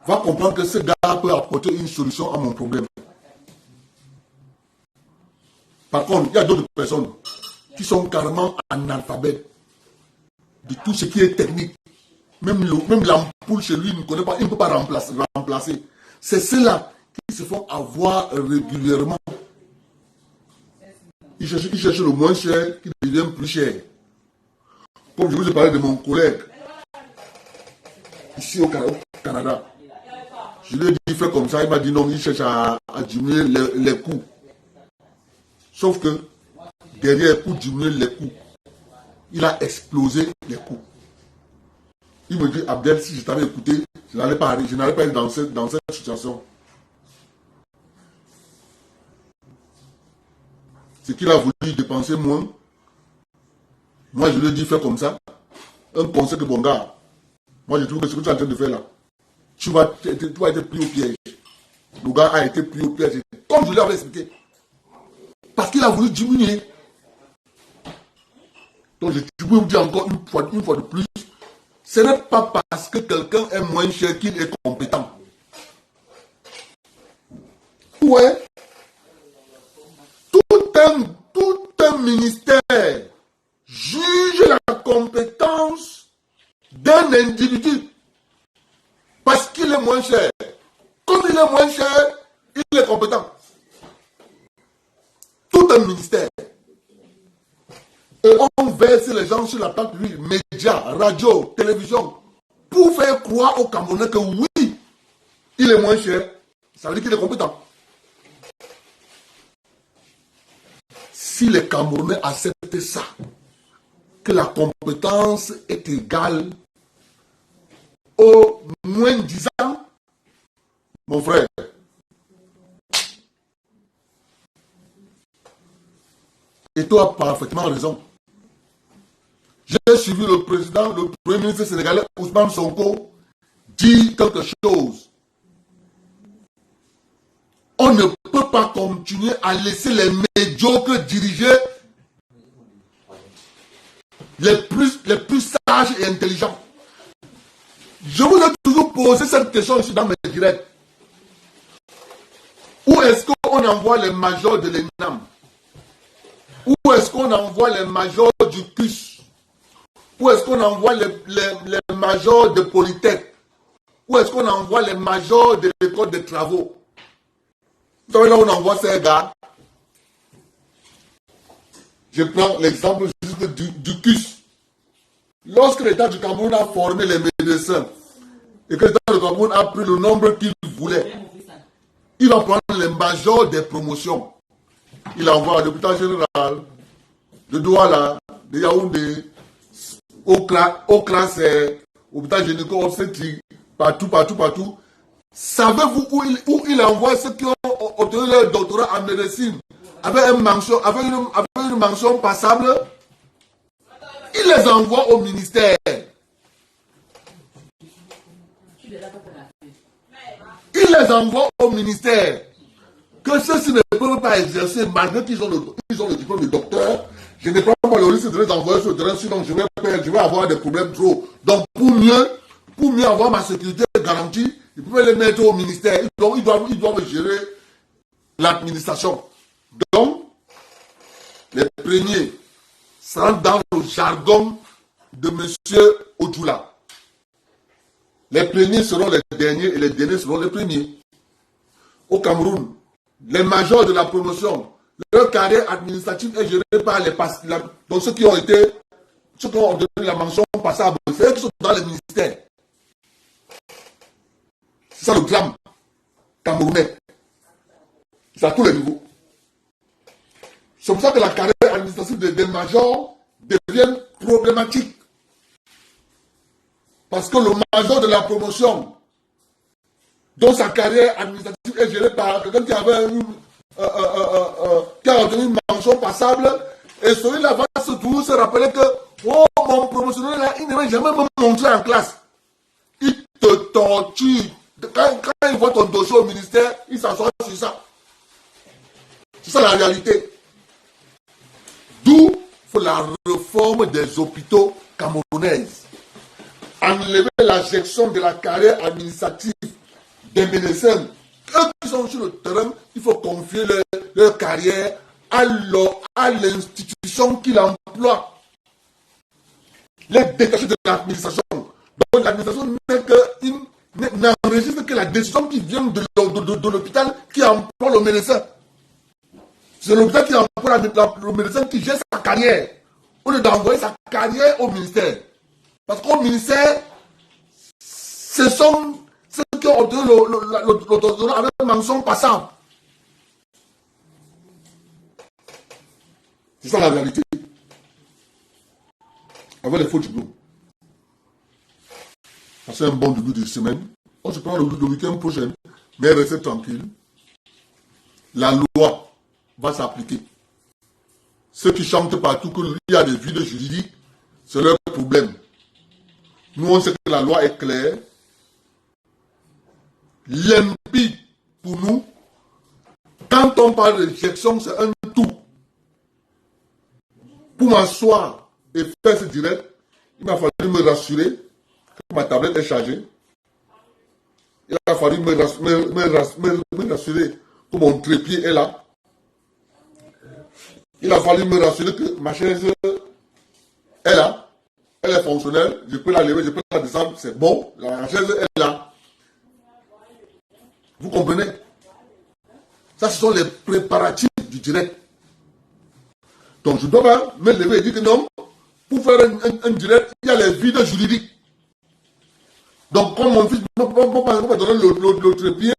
Speaker 1: Va comprendre que ce gars peut apporter une solution à mon problème. Par contre, il y a d'autres personnes qui sont carrément analphabètes de tout ce qui est technique. Même l'ampoule chez lui, il ne connaît pas, il ne peut pas remplacer. C'est ceux-là qui se font avoir régulièrement. Ils cherchent le moins cher, qui devient plus cher. Comme je vous ai parlé de mon collègue, ici au Canada. Je lui ai dit, fais comme ça, il m'a dit non, il cherche à diminuer les coûts. Sauf que, derrière, pour diminuer les coûts, il a explosé les coûts. Il me dit, Abdel, si je t'avais écouté, je n'allais pas être dans cette situation. C'est qu'il a voulu dépenser moins. Moi, je lui ai dit, fais comme ça. Un conseil que bon gars, moi, je trouve que ce que tu es en train de faire là, tu vas être pris au piège. Le gars a été pris au piège. Comme je lui avais expliqué. Parce qu'il a voulu diminuer. Donc, je peux vous dire encore une fois de plus, ce n'est pas parce que quelqu'un est moins cher qu'il est compétent. Ouais. Tout un ministère juge la compétence d'un individu parce qu'il est moins cher. Comme il est moins cher, il est compétent. Tout un ministère. Et on verse les gens sur la table, lui, médias, radio, télévision, pour faire croire aux Camerounais que oui, il est moins cher. Ça veut dire qu'il est compétent. Si les Camerounais acceptent ça, que la compétence est égale au moins 10 ans, mon frère, et tu as parfaitement raison. J'ai suivi le premier ministre sénégalais, Ousmane Sonko, dire quelque chose. On ne peut pas continuer à laisser les médiocres diriger les plus sages et intelligents. Je vous ai toujours posé cette question ici dans mes directs. Où est-ce qu'on envoie les majors de l'ENAM? Où est-ce qu'on envoie les majors du CUS? Où est-ce qu'on envoie les majors de Polytech? Où est-ce qu'on envoie les majors de l'école de travaux? Vous savez là où on envoie ces gars? Je prends l'exemple juste du CUS. lorsque l'État du Cameroun a formé les médecins et que l'État du Cameroun a pris le nombre qu'il voulait, il va prendre les majors des promotions. Il envoie à l'hôpital général de Douala, de Yaoundé, au classe, hôpital gynéco-obstétrique, partout. Savez-vous où il envoie ceux qui ont obtenu leur doctorat en médecine avec une mention passable? Il les envoie au ministère. Il les envoie au ministère. Que ceux-ci ne peuvent pas exercer malgré qu'ils ont le diplôme de docteur. Je ne prends pas le risque de les envoyer sur le terrain, sinon je vais avoir des problèmes trop. Donc pour mieux avoir ma sécurité garantie, ils peuvent les mettre au ministère. Ils doivent gérer l'administration. Donc, les premiers seront dans le jargon de M. Odjoula. Les premiers seront les derniers et les derniers seront les premiers. Au Cameroun, les majors de la promotion, leur carrière administrative est gérée par donc ceux qui ont obtenu la mention passable, c'est eux qui sont dans les ministères. C'est ça le drame camerounais. C'est à tous les niveaux. C'est pour ça que la carrière administrative des majors devient problématique. Parce que le major de la promotion, dont sa carrière administrative est gérée par quelqu'un qui a obtenu une mention passable, et celui-là va toujours se rappeler que mon promotionnel là, il ne va jamais me montrer en classe. Il te torture. Quand il voit ton dossier au ministère, il s'assoit sur ça. C'est ça la réalité. D'où la réforme des hôpitaux camerounais. Enlever la gestion de la carrière administrative des médecins. Eux qui sont sur le terrain, il faut confier leur carrière à l'institution qui l'emploie. Les détachés de l'administration. Donc l'administration n'enregistre que la décision qui vient de l'hôpital qui emploie le médecin. C'est l'hôpital qui emploie le médecin qui gère sa carrière. Au lieu d'envoyer sa carrière au ministère. Parce qu'au ministère, ce sont ceux qui ont obtenu le doctorat avec mention passable. C'est ça la réalité. Avec les faux diplômes. C'est un bon début de semaine. On se prend le week-end prochain. Mais restez tranquille. La loi va s'appliquer. Ceux qui chantent partout qu'il y a des vides juridiques, c'est leur problème. Nous, on sait que la loi est claire, limpide pour nous. Quand on parle de gestion, c'est un tout. Pour m'asseoir et faire ce direct, il m'a fallu me rassurer que ma tablette est chargée. Il a fallu me rassurer que mon trépied est là. Il a fallu me rassurer que ma chaise est là. Elle est fonctionnelle. Je peux la lever, je peux la descendre. C'est bon. La chaise est là. Vous comprenez? Ça, ce sont les préparatifs du direct. Donc, je ne dois pas me lever et dire que non, pour faire un direct, il y a les vides juridiques. Donc, comme mon fils ne peut pas donner le trépied,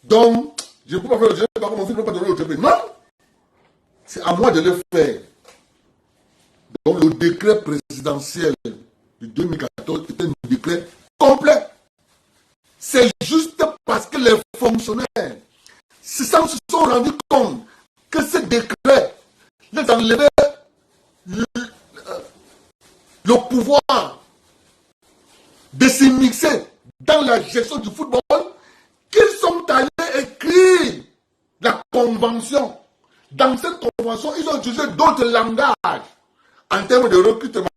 Speaker 1: donc, je ne peux pas faire le direct, parce que mon fils ne peut pas donner le trépied. Non! C'est à moi de le faire. Donc, le décret présidentiel de 2014 est un décret complet. C'est juste parce que les fonctionnaires se sont rendus compte que ce décret les enlevait le pouvoir de s'immiscer dans la gestion du football, qu'ils sont allés écrire la convention. Dans cette convention, ils ont utilisé d'autres langages en termes de recrutement.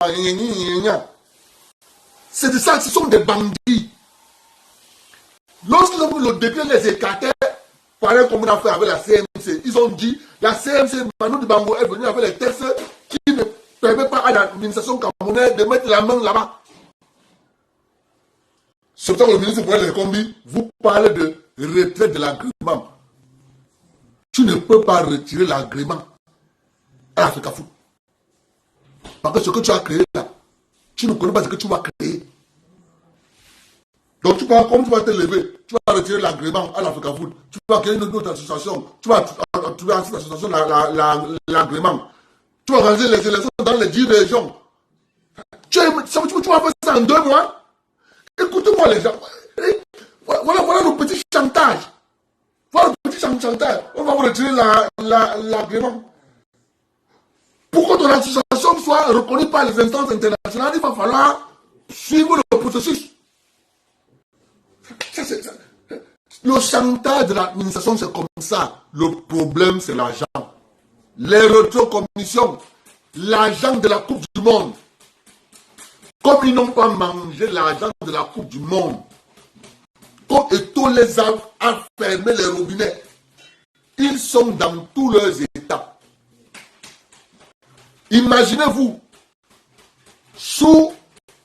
Speaker 1: C'est de ça, ce sont des bandits. Lorsqu'ils ont pris le décret, les écartaient, pareil comme on a fait avec la CMC. Ils ont dit, la CMC, Manu Dibango est venu avec les textes qui ne permettent pas à l'administration camerounaise de mettre la main là-bas. Surtout le ministre pour les combis, vous parlez de retrait de l'agrément. Tu ne peux pas retirer l'agrément à l'Africa Foot. Parce que ce que tu as créé là, tu ne connais pas ce que tu vas créer. Donc, comme tu vas te lever, tu vas retirer l'agrément à l'Africa Food, tu vas créer une autre association, tu vas trouver à cette association l'agrément, tu vas organiser les élections dans les 10 régions. Tu vas faire ça en 2 mois. Écoutez-moi les gens. Voilà le petit chantage. Voilà le petit chantage. On va vous retirer l'agrément. Pour que ton association soit reconnue par les instances internationales, il va falloir suivre le processus. Le chantage de l'administration, c'est comme ça. Le problème, c'est l'argent. Les rétrocommissions, l'argent de la Coupe du Monde. Comme ils n'ont pas mangé l'argent de la Coupe du Monde, comme Eto'o les a fermé les robinets, ils sont dans tous leurs états. Imaginez-vous, sous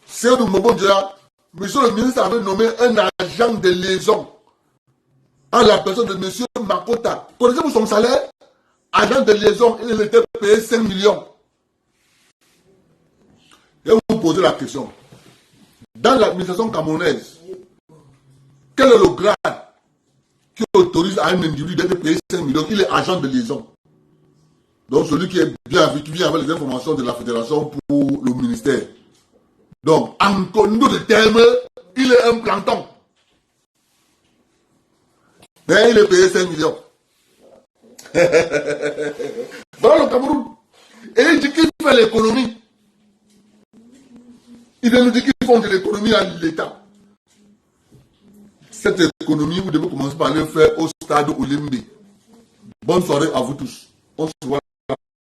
Speaker 1: Seydou Mbondia, monsieur le ministre avait nommé un agent de liaison à la personne de monsieur Makota. Connaissez-vous son salaire? Agent de liaison, il était payé 5 millions. Et vous posez la question. Dans l'administration camerounaise, quel est le grade qui autorise à un individu d'être payé 5 millions? Il est agent de liaison. Donc celui qui est bien vécu, vient avec les informations de la fédération pour le ministère. Donc, en d'autres termes, il est un plancton. Mais il est payé 5 millions. Dans le Cameroun. Et il dit qu'il fait l'économie. Il vient nous dire qu'ils font de l'économie à l'État. Cette économie, vous devez commencer par le faire au stade Olembe. Bonne soirée à vous tous. On se voit.